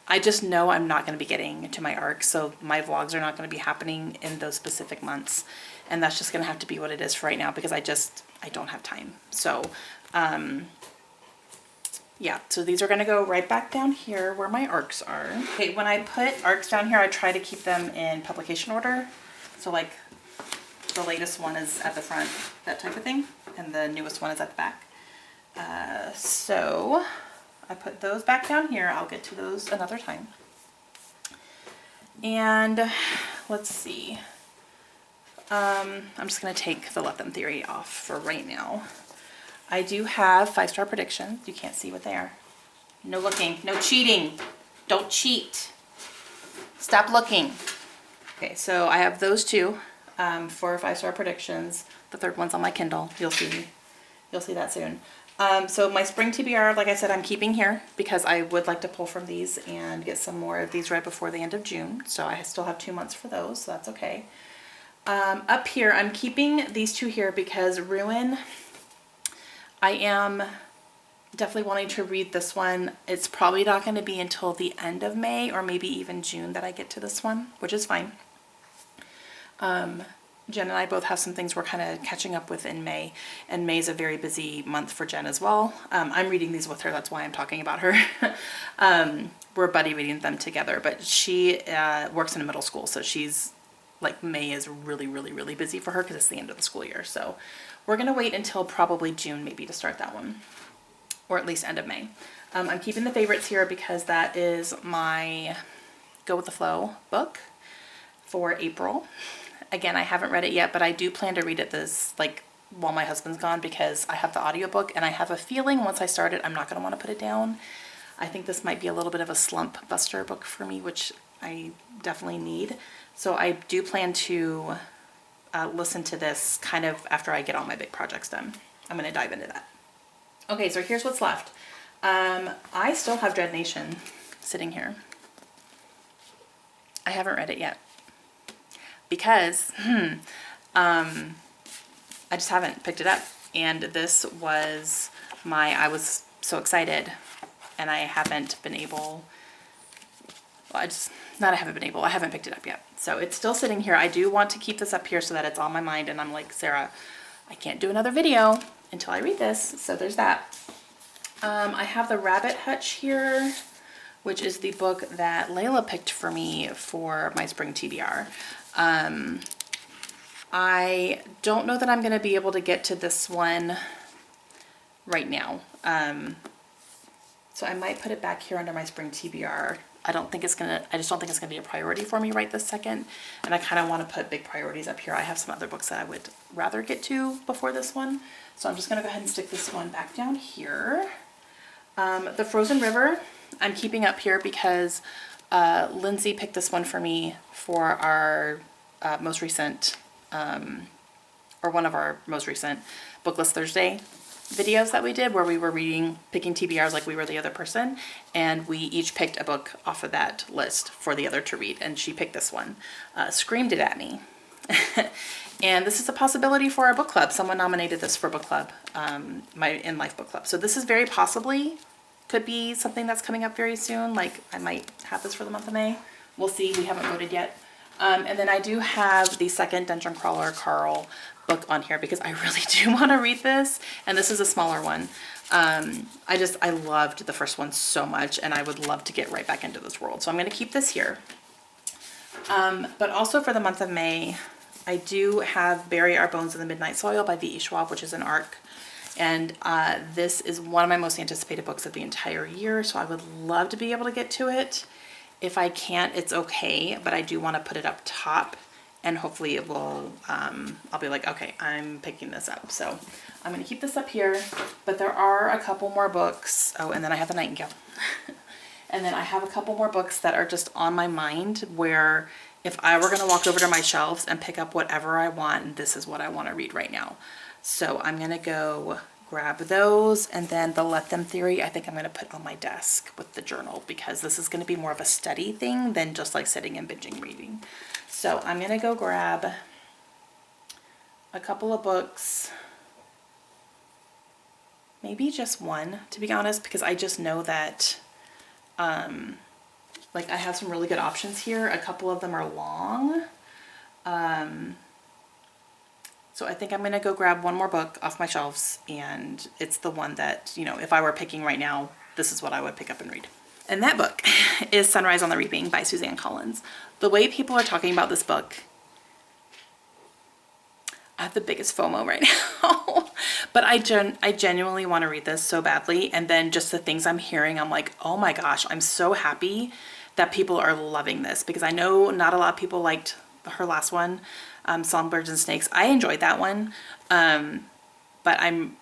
Speaker 1: I just know I'm not going to be getting to my ARCs. So my vlogs are not going to be happening in those specific months. And that's just going to have to be what it is for right now because I don't have time. So, yeah, so these are going to go right back down here where my ARCs are. Okay, when I put ARCs down here, I try to keep them in publication order. So like the latest one is at the front, that type of thing, and the newest one is at the back. So I put those back down here. I'll get to those another time. And let's see. I'm just going to take the Let Them theory off for right now. I do have 5-star predictions. You can't see what they are. No looking, no cheating. Don't cheat. Stop looking. Okay, so I have those 2 for 5-star predictions. The third one's on my Kindle. You'll see that soon. So my spring TBR, like I said, I'm keeping here because I would like to pull from these and get some more of these right before the end of June. So I still have 2 months for those, so that's okay. Up here, I'm keeping these 2 here because Ruin, I am definitely wanting to read this one. It's probably not going to be until the end of May or maybe even June that I get to this one, which is fine. Jen and I both have some things we're kind of catching up with in May, and May is a very busy month for Jen as well. I'm reading these with her, that's why I'm talking about her. We're buddy reading them together, but she works in a middle school, so she's like, May is really, really, really busy for her because it's the end of the school year. So we're going to wait until probably June maybe to start that one, or at least end of May. I'm keeping the favorites here because that is my Go With The Flow book for April. Again, I haven't read it yet, but I do plan to read it this, like, while my husband's gone because I have the audiobook and I have a feeling once I start it, I'm not going to want to put it down. I think this might be a little bit of a slump buster book for me, which I definitely need. So I do plan to listen to this kind of after I get all my big projects done. I'm going to dive into that. Okay, so here's what's left. I still have Dread Nation sitting here. I haven't read it yet because I just haven't picked it up. And this was I was so excited and I haven't been able, well, I haven't picked it up yet. So it's still sitting here. I do want to keep this up here so that it's on my mind, and I'm like, Sarah, I can't do another video until I read this. So there's that. I have the Rabbit Hutch here, which is the book that Layla picked for me for my spring TBR. I don't know that I'm going to be able to get to this one right now. So I might put it back here under my spring TBR. I just don't think it's gonna be a priority for me right this second. And I kind of want to put big priorities up here. I have some other books that I would rather get to before this one. So I'm just gonna go ahead and stick this one back down here. The Frozen River, I'm keeping up here because Lindsay picked this one for me for our most recent, or one of our most recent Booklist Thursday videos that we did, where we were picking TBRs like we were the other person, and we each picked a book off of that list for the other to read, and she picked this one. Screamed it at me. And this is a possibility for our book club. Someone nominated this for book club, my In Life book club. So this is very possibly could be something that's coming up very soon. Like I might have this for the month of May. We'll see. We haven't voted yet. And then I do have the second Dungeon Crawler Carl book on here because I really do want to read this, and this is a smaller one. I loved the first one so much, and I would love to get right back into this world, so I'm going to keep this here. But also for the month of May, I do have Bury Our Bones in the Midnight Soil by V.E. Schwab, which is an ARC, and this is one of my most anticipated books of the entire year, so I would love to be able to get to it. If I can't, it's okay, but I do want to put it up top, and hopefully it will, I'll be like, okay, I'm picking this up. So I'm going to keep this up here, but there are a couple more books. Oh, and then I have The Nightingale. And then I have a couple more books that are just on my mind where if I were going to walk over to my shelves and pick up whatever I want, this is what I want to read right now. So I'm going to go grab those, and then the Let Them theory I think I'm going to put on my desk with the journal, because this is going to be more of a study thing than just like sitting and binging reading. So I'm going to go grab a couple of books, maybe just one, to be honest, because I just know that like I have some really good options here. A couple of them are long. So I think I'm going to go grab one more book off my shelves, and it's the one that, you know, if I were picking right now, this is what I would pick up and read. And that book is Sunrise on the Reaping by Suzanne Collins. The way people are talking about this book, I have the biggest FOMO right now. But I genuinely want to read this so badly. And then just the things I'm hearing, I'm like, oh my gosh, I'm so happy that people are loving this, because I know not a lot of people liked her last one, Songbirds and Snakes. I enjoyed that one. But I'm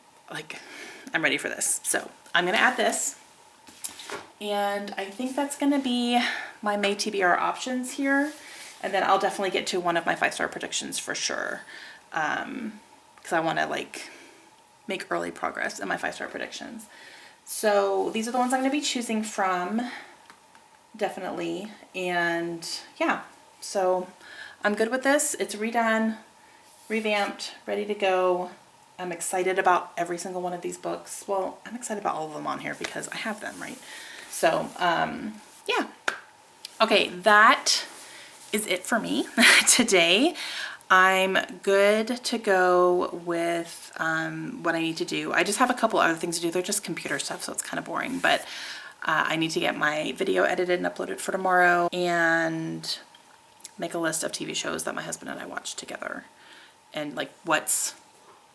Speaker 1: ready for this. So I'm going to add this. And I think that's going to be my May TBR options here. And then I'll definitely get to one of my 5-star predictions for sure. Because I want to like make early progress in my 5-star predictions. So these are the ones I'm going to be choosing from. Definitely. And yeah, so I'm good with this. It's redone, revamped, ready to go. I'm excited about every single one of these books. Well, I'm excited about all of them on here because I have them, right? So, yeah. Okay, that is it for me today. I'm good to go with what I need to do. I just have a couple other things to do. They're just computer stuff, so it's kind of boring. But I need to get my video edited and uploaded for tomorrow, and make a list of TV shows that my husband and I watch together. And like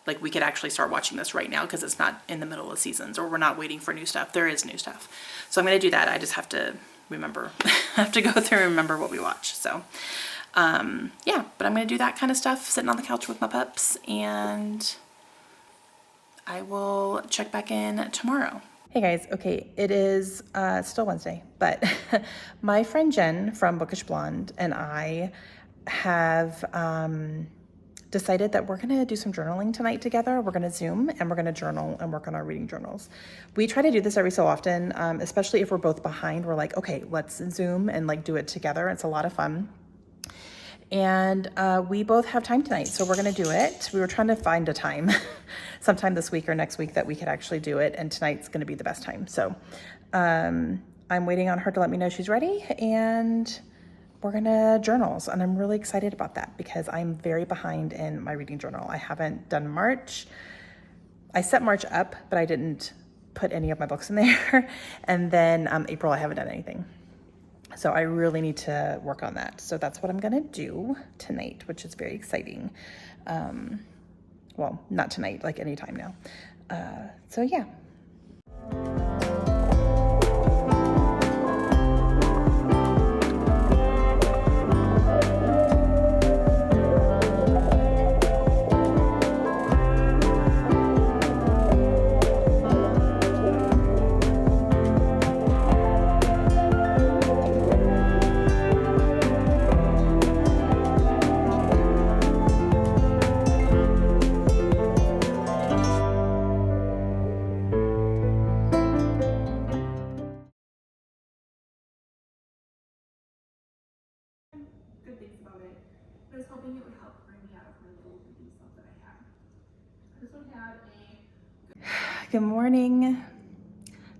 Speaker 1: like we could actually start watching this right now because it's not in the middle of seasons, or we're not waiting for new stuff. There is new stuff. So I'm going to do that. I just have to remember, I have to go through and remember what we watch. So yeah, but I'm going to do that kind of stuff, sitting on the couch with my pups, and I will check back in tomorrow. Hey guys, okay, it is still Wednesday, but my friend Jen from Bookish Blonde and I have decided that we're gonna do some journaling tonight together. We're gonna Zoom and we're gonna journal and work on our reading journals. We try to do this every so often, especially if we're both behind. We're like, okay, let's Zoom and like do it together. It's a lot of fun. And we both have time tonight, so we're gonna do it. We were trying to find a time sometime this week or next week that we could actually do it, and tonight's gonna be the best time. So I'm waiting on her to let me know she's ready, and we're gonna journals, and I'm really excited about that because I'm very behind in my reading journal. I haven't done March. I set March up, but I didn't put any of my books in there. And then April, I haven't done anything. So I really need to work on that. So that's what I'm gonna do tonight, which is very exciting. Well, not tonight, like anytime now. So yeah.
Speaker 5: Good things about it. I was hoping it would help bring me out of my little reading stuff that I had. This one had a...
Speaker 1: Good morning.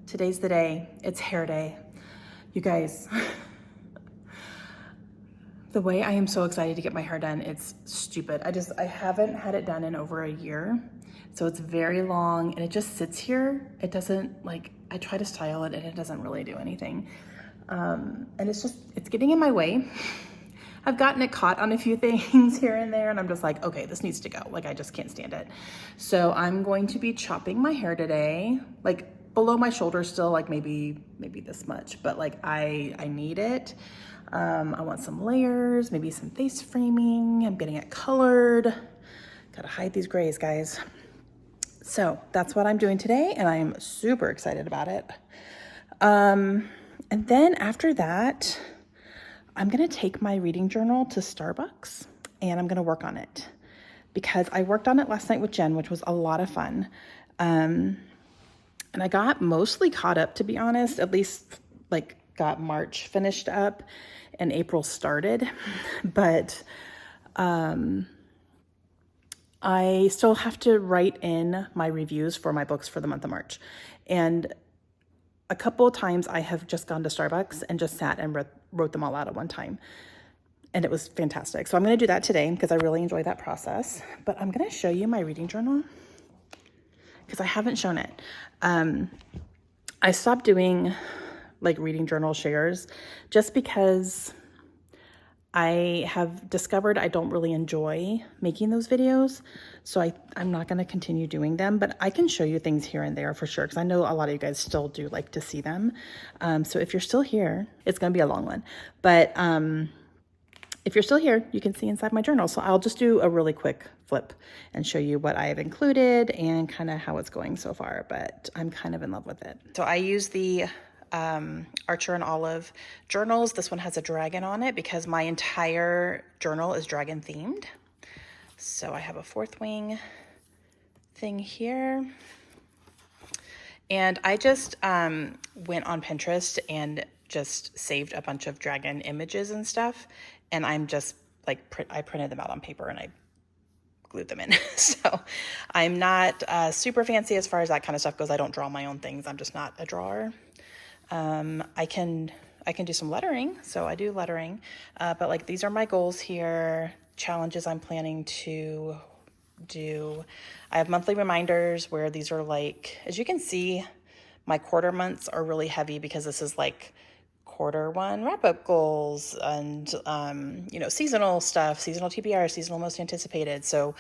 Speaker 1: Today's the day. It's hair day. You guys, the way I am so excited to get my hair done, it's stupid. I haven't had it done in over a year. So it's very long and it just sits here. It doesn't, like, I try to style it and it doesn't really do anything. And it's getting in my way. I've gotten it caught on a few things here and there, and I'm just like, okay, this needs to go. Like, I just can't stand it. So I'm going to be chopping my hair today, like below my shoulder still, like maybe this much, but like I need it. I want some layers, maybe some face framing. I'm getting it colored. Gotta hide these grays, guys. So that's what I'm doing today, and I'm super excited about it. And then after that, I'm gonna take my reading journal to Starbucks and I'm gonna work on it because I worked on it last night with Jen, which was a lot of fun. And I got mostly caught up, to be honest, at least like got March finished up and April started, but I still have to write in my reviews for my books for the month of March. And a couple of times I have just gone to Starbucks and just sat and wrote them all out at one time. And it was fantastic. So I'm going to do that today because I really enjoy that process. But I'm going to show you my reading journal because I haven't shown it. I stopped doing like reading journal shares just because I have discovered I don't really enjoy making those videos. So I'm not going to continue doing them, but I can show you things here and there for sure. Because I know a lot of you guys still do like to see them. So if you're still here, it's going to be a long one. But if you're still here, you can see inside my journal. So I'll just do a really quick flip and show you what I have included and kind of how it's going so far. But I'm kind of in love with it. So I use the Archer and Olive journals. This one has a dragon on it because my entire journal is dragon themed. So I have a fourth wing thing here. And I just went on Pinterest and just saved a bunch of dragon images and stuff. And I'm just like, I printed them out on paper and I glued them in. So I'm not super fancy as far as that kind of stuff goes. I don't draw my own things. I'm just not a drawer. I can do some lettering. So I do lettering, but like these are my goals here, challenges I'm planning to do. I have monthly reminders where these are like, as you can see, my quarter months are really heavy because this is like quarter one wrap-up goals and, you know, seasonal stuff, seasonal TBR, seasonal most anticipated. So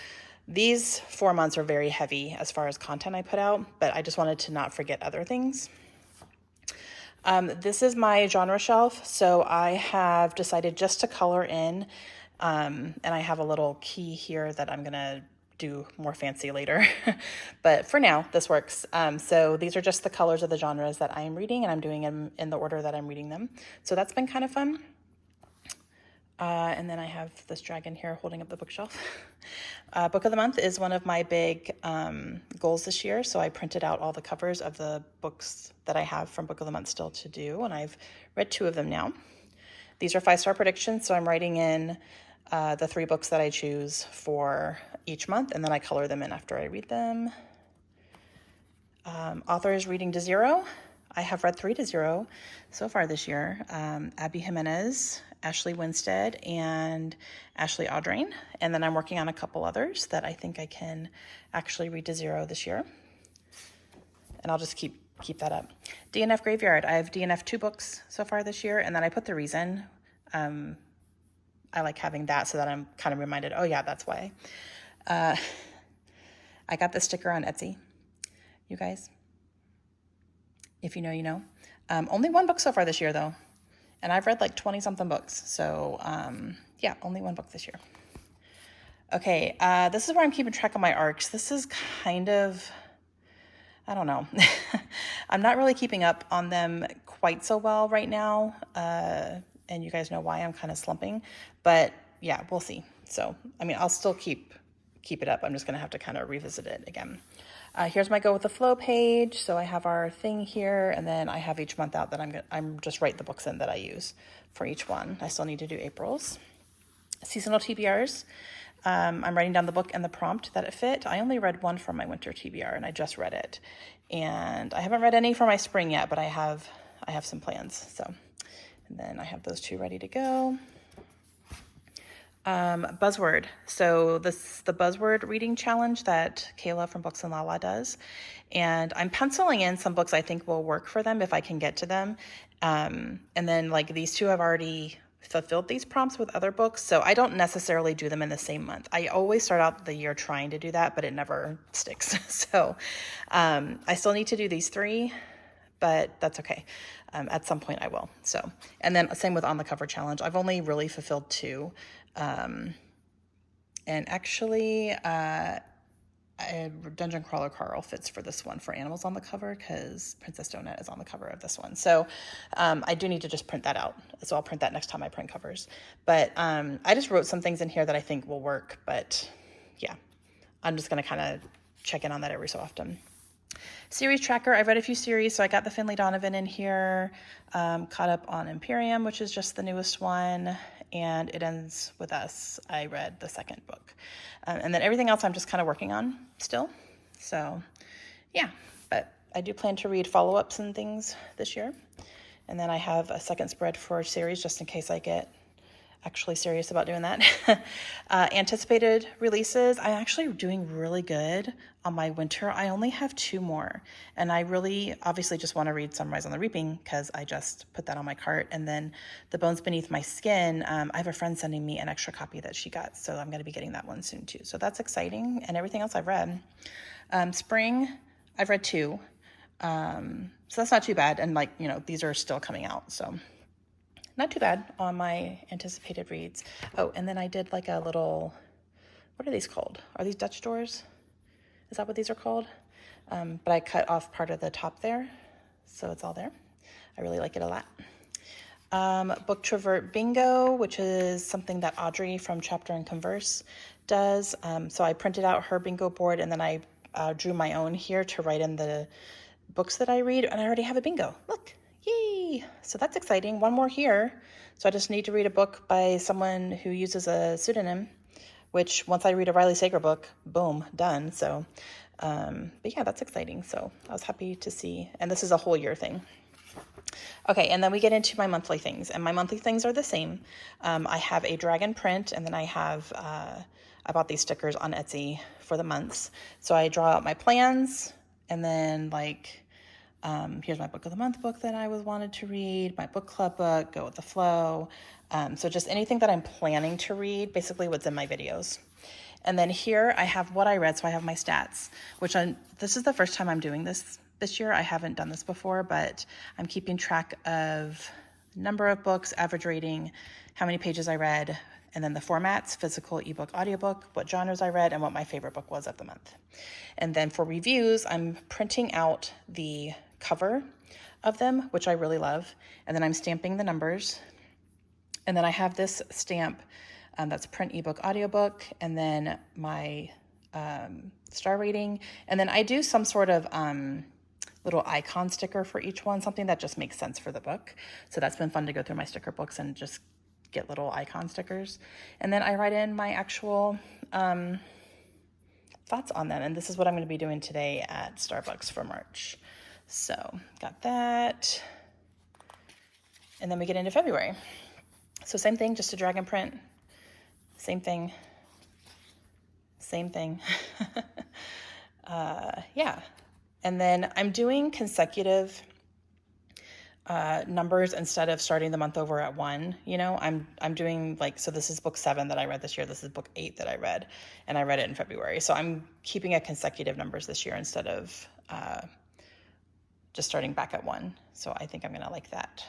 Speaker 1: these 4 months are very heavy as far as content I put out, but I just wanted to not forget other things. This is my genre shelf. So I have decided just to color in, and I have a little key here that I'm going to do more fancy later. But for now, this works. So these are just the colors of the genres that I am reading, and I'm doing them in the order that I'm reading them. So that's been kind of fun. And then I have this dragon here holding up the bookshelf. Book of the month is one of my big goals this year. So I printed out all the covers of the books that I have from Book of the Month still to do. And I've read 2 of them now. These are 5-star predictions. So I'm writing in the 3 books that I choose for each month. And then I color them in after I read them. Authors reading to 0. I have read 3 to 0 so far this year. Abby Jimenez, Ashley Winstead, and Ashley Audrain. And then I'm working on a couple others that I think I can actually read to 0 this year. And I'll just keep keep that up. DNF Graveyard. I have DNF 2 books so far this year, and then I put the reason. I like having that so that I'm kind of reminded, oh yeah, that's why. I got the sticker on Etsy, you guys. If you know, you know. Only 1 book so far this year, though. And I've read like 20-something books. So, yeah, only 1 book this year. Okay, this is where I'm keeping track of my arcs. This is kind of, I don't know. I'm not really keeping up on them quite so well right now. And you guys know why I'm kind of slumping. But, yeah, we'll see. So, I mean, I'll still keep it up. I'm just going to have to kind of revisit it again. Here's my Go With The Flow page. So I have our thing here, and then I have each month out that I'm just write the books in that I use for each one. I still need to do April's. Seasonal TBRs. I'm writing down the book and the prompt that it fit. I only read 1 from my winter TBR, and I just read it. And I haven't read any for my spring yet, but I have some plans. So, and then I have those 2 ready to go. Buzzword. So this the buzzword reading challenge that Kayla from Books and Lala does. And I'm penciling in some books I think will work for them if I can get to them. And then like these 2 have already fulfilled these prompts with other books. So I don't necessarily do them in the same month. I always start out the year trying to do that, but it never sticks. So I still need to do these 3, but that's okay. At some point I will. So, and then same with On the Cover challenge. I've only really fulfilled 2. And actually, Dungeon Crawler Carl fits for this one for animals on the cover because Princess Donut is on the cover of this one. So I do need to just print that out. So I'll print that next time I print covers. But I just wrote some things in here that I think will work. But yeah, I'm just going to kind of check in on that every so often. Series tracker. I've read a few series. So I got the Finley Donovan in here, caught up on Imperium, which is just the newest one. And It Ends With Us. I read the 2nd book. And then everything else I'm just kind of working on still. So yeah, but I do plan to read follow-ups and things this year. And then I have a second spread for series just in case I get actually serious about doing that. Anticipated releases. I'm actually doing really good on my winter. I only have 2 more. And I really obviously just want to read Sunrise on the Reaping because I just put that on my cart. And then The Bones Beneath My Skin. I have a friend sending me an extra copy that she got. So I'm going to be getting that one soon too. So that's exciting. And everything else I've read. Spring, I've read 2. So that's not too bad. And like, you know, these are still coming out. So not too bad on my anticipated reads. Oh, and then I did like a little, what are these called? Are these Dutch doors? Is that what these are called? But I cut off part of the top there, so it's all there. I really like it a lot. Booktrovert Bingo, which is something that Audrey from Chapter and Converse does. So I printed out her bingo board, and then I drew my own here to write in the books that I read, and I already have a bingo. Look. Yay! So that's exciting. 1 more here. So I just need to read a book by someone who uses a pseudonym, which once I read a Riley Sager book, boom, done. So, but yeah, that's exciting. So I was happy to see, and this is a whole year thing. Okay, and then we get into my monthly things, and my monthly things are the same. I have a dragon print, and then I have, I bought these stickers on Etsy for the months. So I draw out my plans, and then like, here's my book of the month book that I wanted to read, my book club book, Go With The Flow. So just anything that I'm planning to read, basically what's in my videos. And then here I have what I read. So I have my stats, this is the first time I'm doing this year. I haven't done this before, but I'm keeping track of number of books, average rating, how many pages I read, and then the formats, physical, ebook, audiobook, what genres I read, and what my favorite book was of the month. And then for reviews, I'm printing out the cover of them, which I really love. And then I'm stamping the numbers. And then I have this stamp that's print, ebook, audiobook, and then my star rating. And then I do some sort of little icon sticker for each one, something that just makes sense for the book. So that's been fun to go through my sticker books and just get little icon stickers. And then I write in my actual thoughts on them. And this is what I'm going to be doing today at Starbucks for March. So got that. And then we get into February. So same thing, just a dragon print. Same thing. Same thing. Yeah. And then I'm doing consecutive numbers instead of starting the month over at 1. You know, I'm doing like, so this is book 7 that I read this year. This is book 8 that I read, and I read it in February. So I'm keeping a consecutive numbers this year instead of just starting back at 1. So I think I'm gonna like that.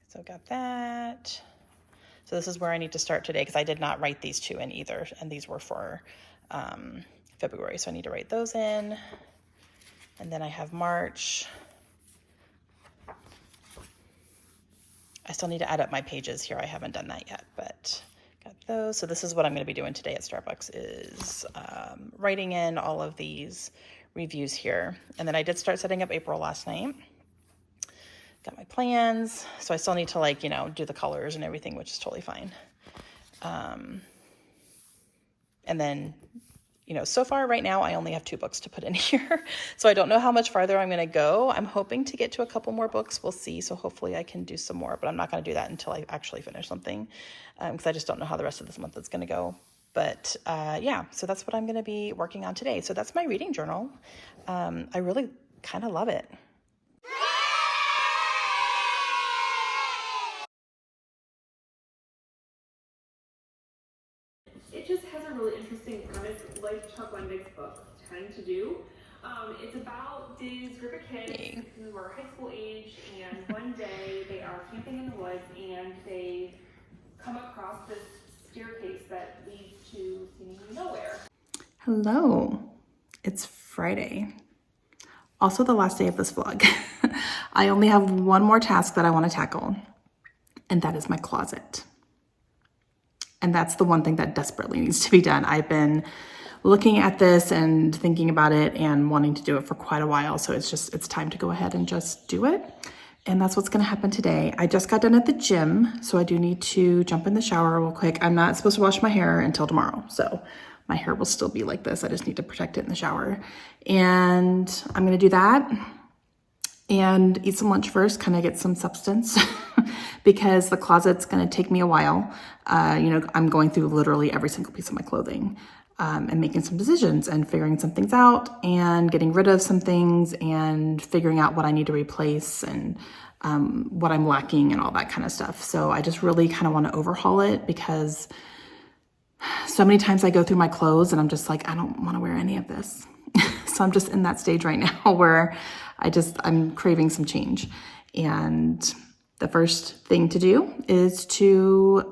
Speaker 1: So got that. So this is where I need to start today because I did not write these 2 in either, and these were for February. So I need to write those in. And then I have March. I still need to add up my pages here. I haven't done that yet, but got those. So this is what I'm going to be doing today at Starbucks is writing in all of these reviews here. And then I did start setting up April last night. Got my plans. So I still need to like, you know, do the colors and everything, which is totally fine. And then, you know, so far right now, I only have 2 books to put in here. So I don't know how much farther I'm going to go. I'm hoping to get to a couple more books. We'll see. So hopefully I can do some more, but I'm not going to do that until I actually finish something because I just don't know how the rest of this month is going to go. But yeah, so that's what I'm going to be working on today. So that's my reading journal. I really kind of love it.
Speaker 5: It just has a really interesting premise, like Chuck Wendig's books tend to do. It's about this group of kids who are high school age, and one day they are camping in the woods, and they come across this staircase that leads to seemingly nowhere.
Speaker 1: Hello, it's Friday. Also the last day of this vlog. I only have one more task that I want to tackle, and that is my closet. And that's the one thing that desperately needs to be done. I've been looking at this and thinking about it and wanting to do it for quite a while. So it's time to go ahead and just do it. And that's what's gonna happen today. I just got done at the gym, so I do need to jump in the shower real quick. I'm not supposed to wash my hair until tomorrow. So my hair will still be like this. I just need to protect it in the shower. And I'm gonna do that and eat some lunch first, kind of get some substance because the closet's going to take me a while. You know, I'm going through literally every single piece of my clothing and making some decisions and figuring some things out and getting rid of some things and figuring out what I need to replace and what I'm lacking and all that kind of stuff. So I just really kind of want to overhaul it because so many times I go through my clothes and I'm just like, I don't want to wear any of this. So I'm just in that stage right now where I'm craving some change. And the first thing to do is to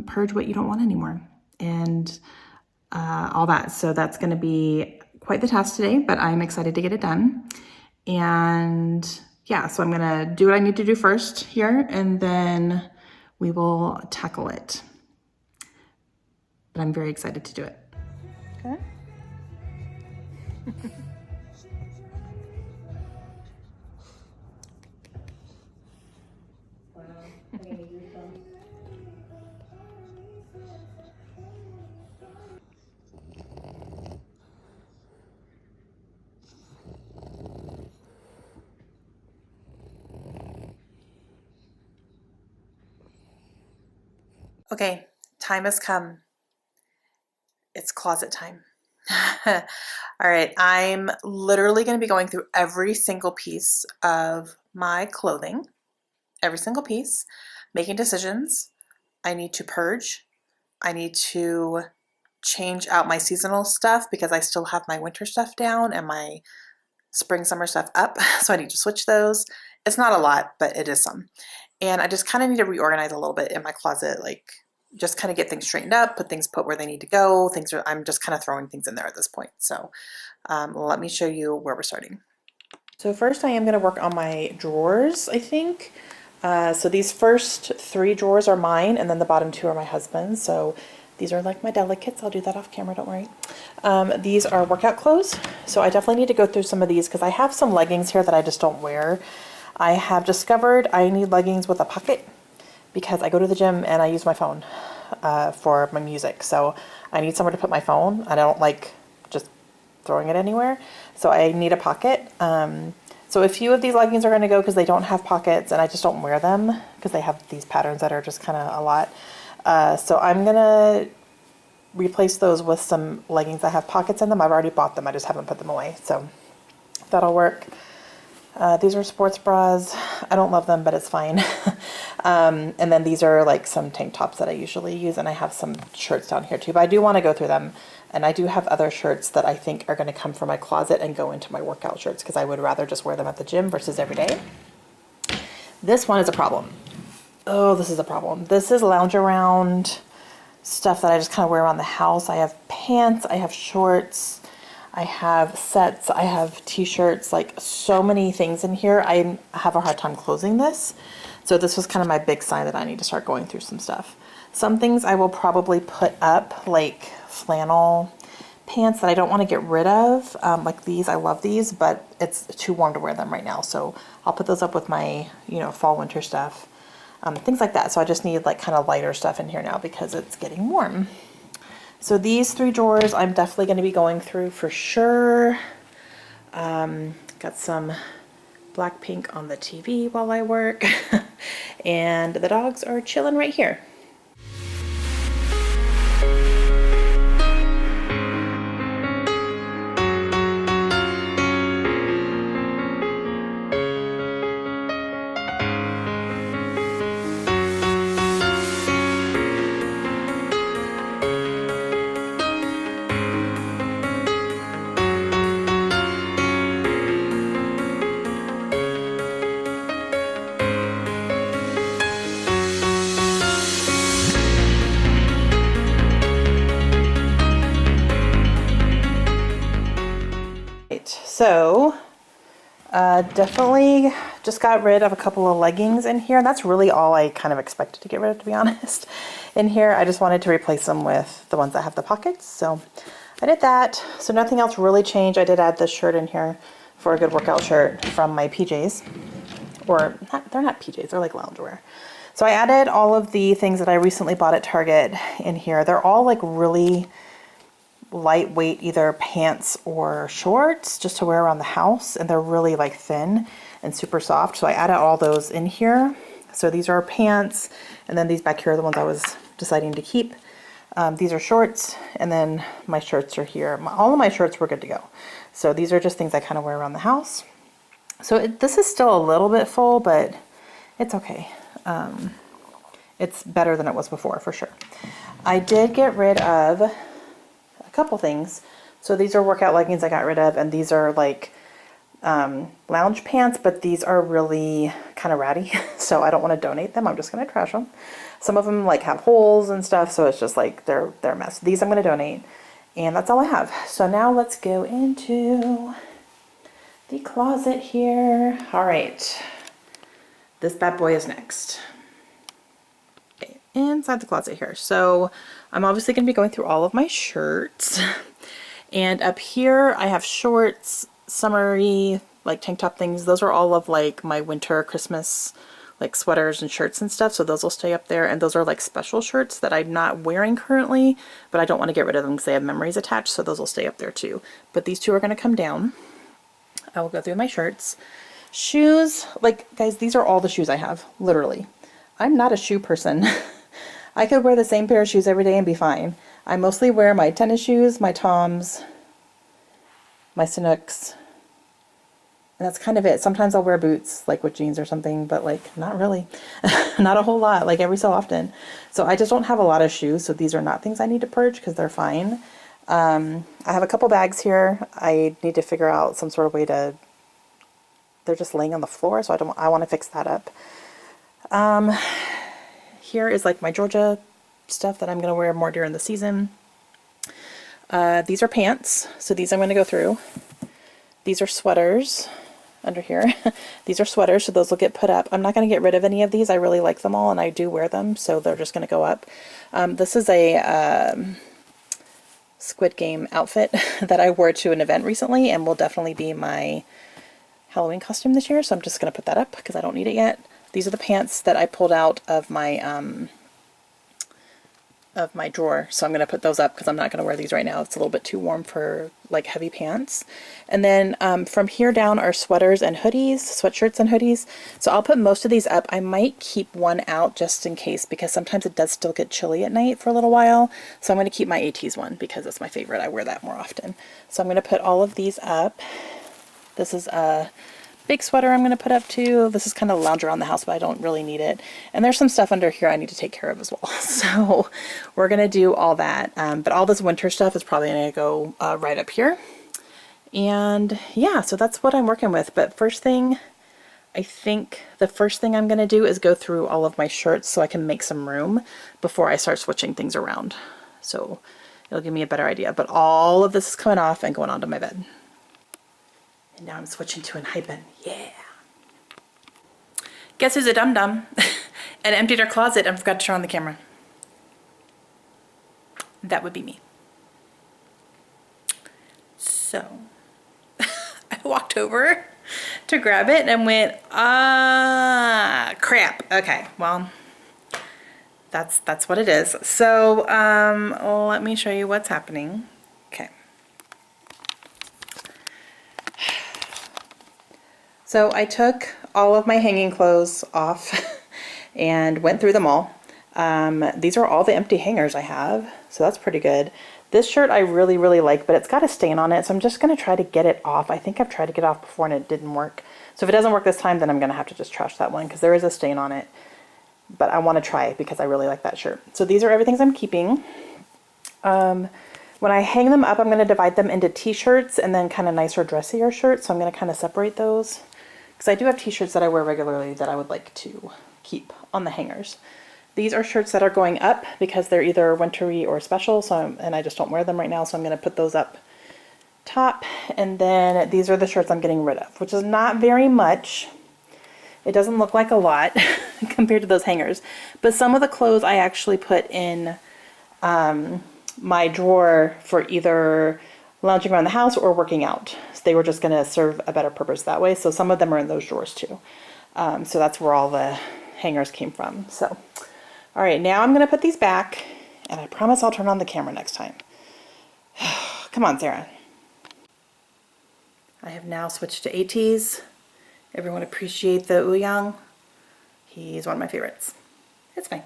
Speaker 1: purge what you don't want anymore and all that. So that's going to be quite the task today, but I'm excited to get it done. And yeah, so I'm going to do what I need to do first here, and then we will tackle it. But I'm very excited to do it. Okay. Okay, time has come. It's closet time. All right, I'm literally going to be going through every single piece of my clothing, every single piece, making decisions. I need to purge. I need to change out my seasonal stuff because I still have my winter stuff down and my spring, summer stuff up. So I need to switch those. It's not a lot, but it is some. And I just kind of need to reorganize a little bit in my closet, like just kind of get things straightened up, put where they need to go. I'm just kind of throwing things in there at this point. So let me show you where we're starting. So first I am going to work on my drawers, I think. So these first 3 drawers are mine, and then the bottom 2 are my husband's. So these are like my delicates. I'll do that off camera, don't worry. These are workout clothes. So I definitely need to go through some of these because I have some leggings here that I just don't wear. I have discovered I need leggings with a pocket because I go to the gym and I use my phone for my music. So I need somewhere to put my phone. I don't like just throwing it anywhere. So I need a pocket. So a few of these leggings are going to go because they don't have pockets and I just don't wear them because they have these patterns that are just kind of a lot. So I'm going to replace those with some leggings that have pockets in them. I've already bought them. I just haven't put them away. So that'll work. These are sports bras. I don't love them, but it's fine. And then these are like some tank tops that I usually use, and I have some shirts down here too, but I do want to go through them. And I do have other shirts that I think are going to come from my closet and go into my workout shirts, because I would rather just wear them at the gym versus every day. This one is a problem. Oh, this is a problem. This is lounge around stuff that I just kind of wear around the house. I have pants, I have shorts, I have sets, I have t-shirts, like so many things in here. I have a hard time closing this. So this was kind of my big sign that I need to start going through some stuff. Some things I will probably put up, like flannel pants that I don't want to get rid of. Like these, I love these, but it's too warm to wear them right now. So I'll put those up with my, you know, fall winter stuff, things like that. So I just need like kind of lighter stuff in here now because it's getting warm. So these 3 drawers I'm definitely going to be going through for sure. Got some Blackpink on the TV while I work. And the dogs are chilling right here. So definitely just got rid of a couple of leggings in here, and that's really all I kind of expected to get rid of, to be honest. In here, I just wanted to replace them with the ones that have the pockets, so I did that. So nothing else really changed. I did add this shirt in here for a good workout shirt from my PJs, or not, they're not PJs, they're like loungewear. So I added all of the things that I recently bought at Target in here. They're all like really lightweight, either pants or shorts, just to wear around the house, and they're really like thin and super soft. So I added all those in here. So these are pants, and then these back here are the ones I was deciding to keep. These are shorts, and then my shirts are here. All of my shirts were good to go. So these are just things I kind of wear around the house. So this is still a little bit full, but it's okay. It's better than it was before, for sure. I did get rid of a couple things. So these are workout leggings I got rid of, and these are like lounge pants, but these are really kind of ratty, so I don't want to donate them. I'm just going to trash them. Some of them like have holes and stuff, so it's just like they're a mess. These I'm going to donate, and that's all I have. So now let's go into the closet here. All right, this bad boy is next. Okay, inside the closet here. So I'm obviously going to be going through all of my shirts. And up here I have shorts, summery, like tank top things. Those are all of like my winter, Christmas, like sweaters and shirts and stuff. So those will stay up there. And those are like special shirts that I'm not wearing currently, but I don't want to get rid of them because they have memories attached. So those will stay up there too. But these two are going to come down. I will go through my shirts. Shoes, like guys, these are all the shoes I have, literally. I'm not a shoe person. I could wear the same pair of shoes every day and be fine. I mostly wear my tennis shoes, my Toms, my Sanooks, and that's kind of it. Sometimes I'll wear boots, like with jeans or something, but like not really. Not a whole lot, like every so often. So I just don't have a lot of shoes, so these are not things I need to purge because they're fine. I have a couple bags here. I need to figure out some sort of way to... They're just laying on the floor, so I want to fix that up. Here is like my Georgia stuff that I'm going to wear more during the season. These are pants, so these I'm going to go through. These are sweaters under here. These are sweaters, so those will get put up. I'm not going to get rid of any of these. I really like them all, and I do wear them, so they're just going to go up. This is a Squid Game outfit that I wore to an event recently, and will definitely be my Halloween costume this year, so I'm just going to put that up because I don't need it yet. These are the pants that I pulled out of my of my drawer. So I'm going to put those up because I'm not going to wear these right now. It's a little bit too warm for like heavy pants. And then from here down are sweaters and hoodies, sweatshirts and hoodies. So I'll put most of these up. I might keep one out just in case because sometimes it does still get chilly at night for a little while. So I'm going to keep my ATs one because it's my favorite. I wear that more often. So I'm going to put all of these up. This is a big sweater I'm going to put up too. This is kind of a lounge around the house, but I don't really need it. And there's some stuff under here I need to take care of as well. So we're going to do all that. But all this winter stuff is probably going to go right up here. And yeah, so that's what I'm working with. But first thing, I think the first thing I'm going to do is go through all of my shirts so I can make some room before I start switching things around. So it'll give me a better idea. But all of this is coming off and going onto my bed. And now I'm switching to an hyphen. Yeah. Guess who's a dum-dum? And emptied her closet and forgot to turn on the camera. That would be me. So I walked over to grab it and went, crap. Okay, well, that's what it is. So let me show you what's happening. Okay. So I took all of my hanging clothes off and went through them all. These are all the empty hangers I have, so that's pretty good. This shirt I really, really like, but it's got a stain on it, so I'm just going to try to get it off. I think I've tried to get it off before and it didn't work. So if it doesn't work this time, then I'm going to have to just trash that one because there is a stain on it. But I want to try it because I really like that shirt. So these are everything I'm keeping. When I hang them up, I'm going to divide them into t-shirts and then kind of nicer, dressier shirts. So I'm going to kind of separate those. Because I do have t-shirts that I wear regularly that I would like to keep on the hangers. These are shirts that are going up because they're either wintry or special, and I just don't wear them right now, so I'm going to put those up top. And then these are the shirts I'm getting rid of, which is not very much. It doesn't look like a lot compared to those hangers. But some of the clothes I actually put in my drawer for either lounging around the house or working out. So they were just going to serve a better purpose that way. So some of them are in those drawers too. So that's where all the hangers came from. So, all right, now I'm going to put these back and I promise I'll turn on the camera next time. Come on, Sarah. I have now switched to ATs. Everyone appreciate the Ouyang. He's one of my favorites. It's fine.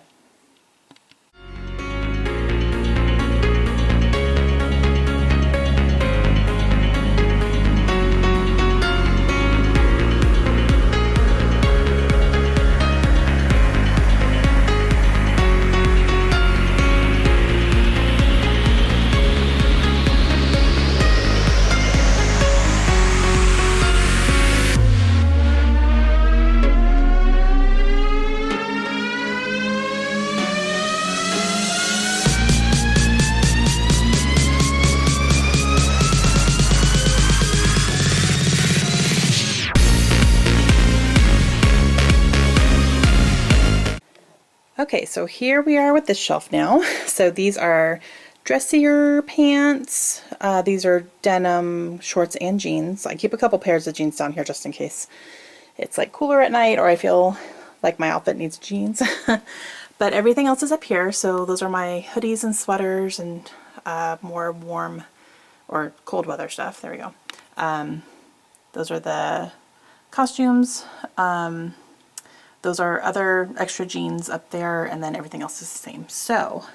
Speaker 1: Okay, so here we are with this shelf now. So these are dressier pants. These are denim shorts and jeans. I keep a couple pairs of jeans down here just in case it's like cooler at night or I feel like my outfit needs jeans. But everything else is up here. So those are my hoodies and sweaters and more warm or cold weather stuff. There we go. Those are the costumes. Those are other extra jeans up there, and then everything else is the same. So,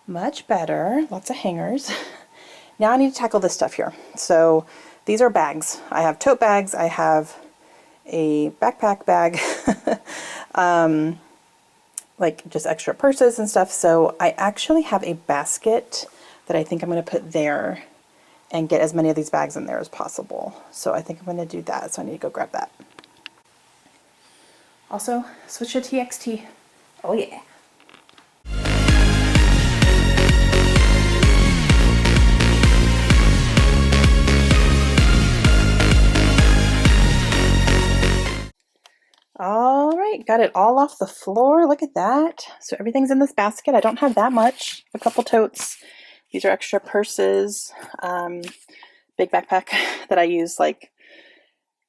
Speaker 1: much better. Lots of hangers. Now I need to tackle this stuff here. So, these are bags. I have tote bags. I have a backpack bag. Like just extra purses and stuff. So, I actually have a basket that I think I'm going to put there and get as many of these bags in there as possible. So, I think I'm going to do that. So, I need to go grab that. Also, switch to TXT. Oh yeah. All right, got it all off the floor. Look at that. So everything's in this basket. I don't have that much. A couple totes. These are extra purses. Big backpack that I use like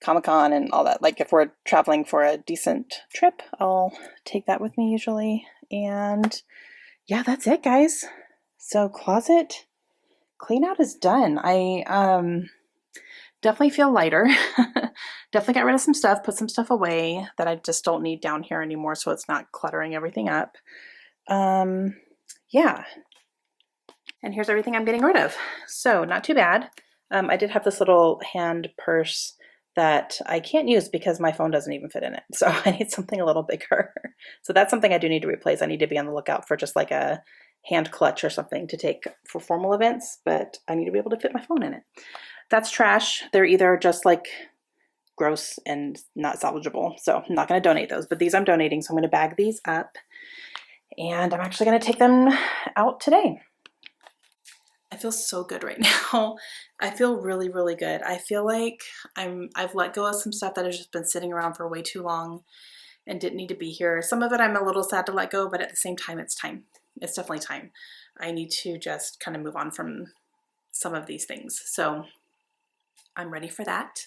Speaker 1: Comic-Con and all that. Like if we're traveling for a decent trip, I'll take that with me usually. And yeah, that's it, guys. So closet clean out is done. I definitely feel lighter. Definitely got rid of some stuff, put some stuff away that I just don't need down here anymore, so it's not cluttering everything up. Yeah. And here's everything I'm getting rid of. So not too bad. I did have this little hand purse that I can't use because my phone doesn't even fit in it. So I need something a little bigger. So that's something I do need to replace. I need to be on the lookout for just like a hand clutch or something to take for formal events, but I need to be able to fit my phone in it. That's trash. They're either just like gross and not salvageable. So I'm not going to donate those, but these I'm donating. So I'm going to bag these up and I'm actually going to take them out today. I feel so good right now. I feel really, really good. I feel like I've let go of some stuff that has just been sitting around for way too long and didn't need to be here. Some of it I'm a little sad to let go, but at the same time, it's time. It's definitely time. I need to just kind of move on from some of these things. So I'm ready for that.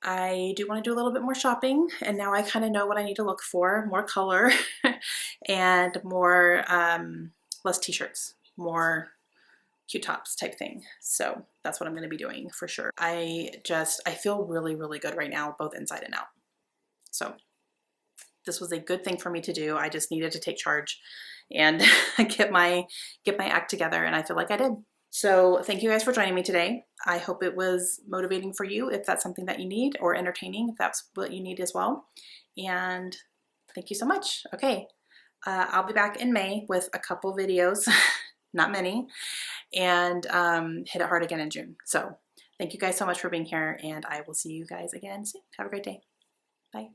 Speaker 1: I do want to do a little bit more shopping, and now I kind of know what I need to look for. More color and more, less t-shirts, more cute tops type thing. So that's what I'm going to be doing for sure. I feel really, really good right now, both inside and out. So this was a good thing for me to do. I just needed to take charge and get my act together, and I feel like I did. So thank you guys for joining me today. I hope it was motivating for you if that's something that you need, or entertaining if that's what you need as well. And thank you so much. Okay, I'll be back in May with a couple videos, not many, and hit it hard again in June. So thank you guys so much for being here, and I will see you guys again soon. Have a great day. Bye.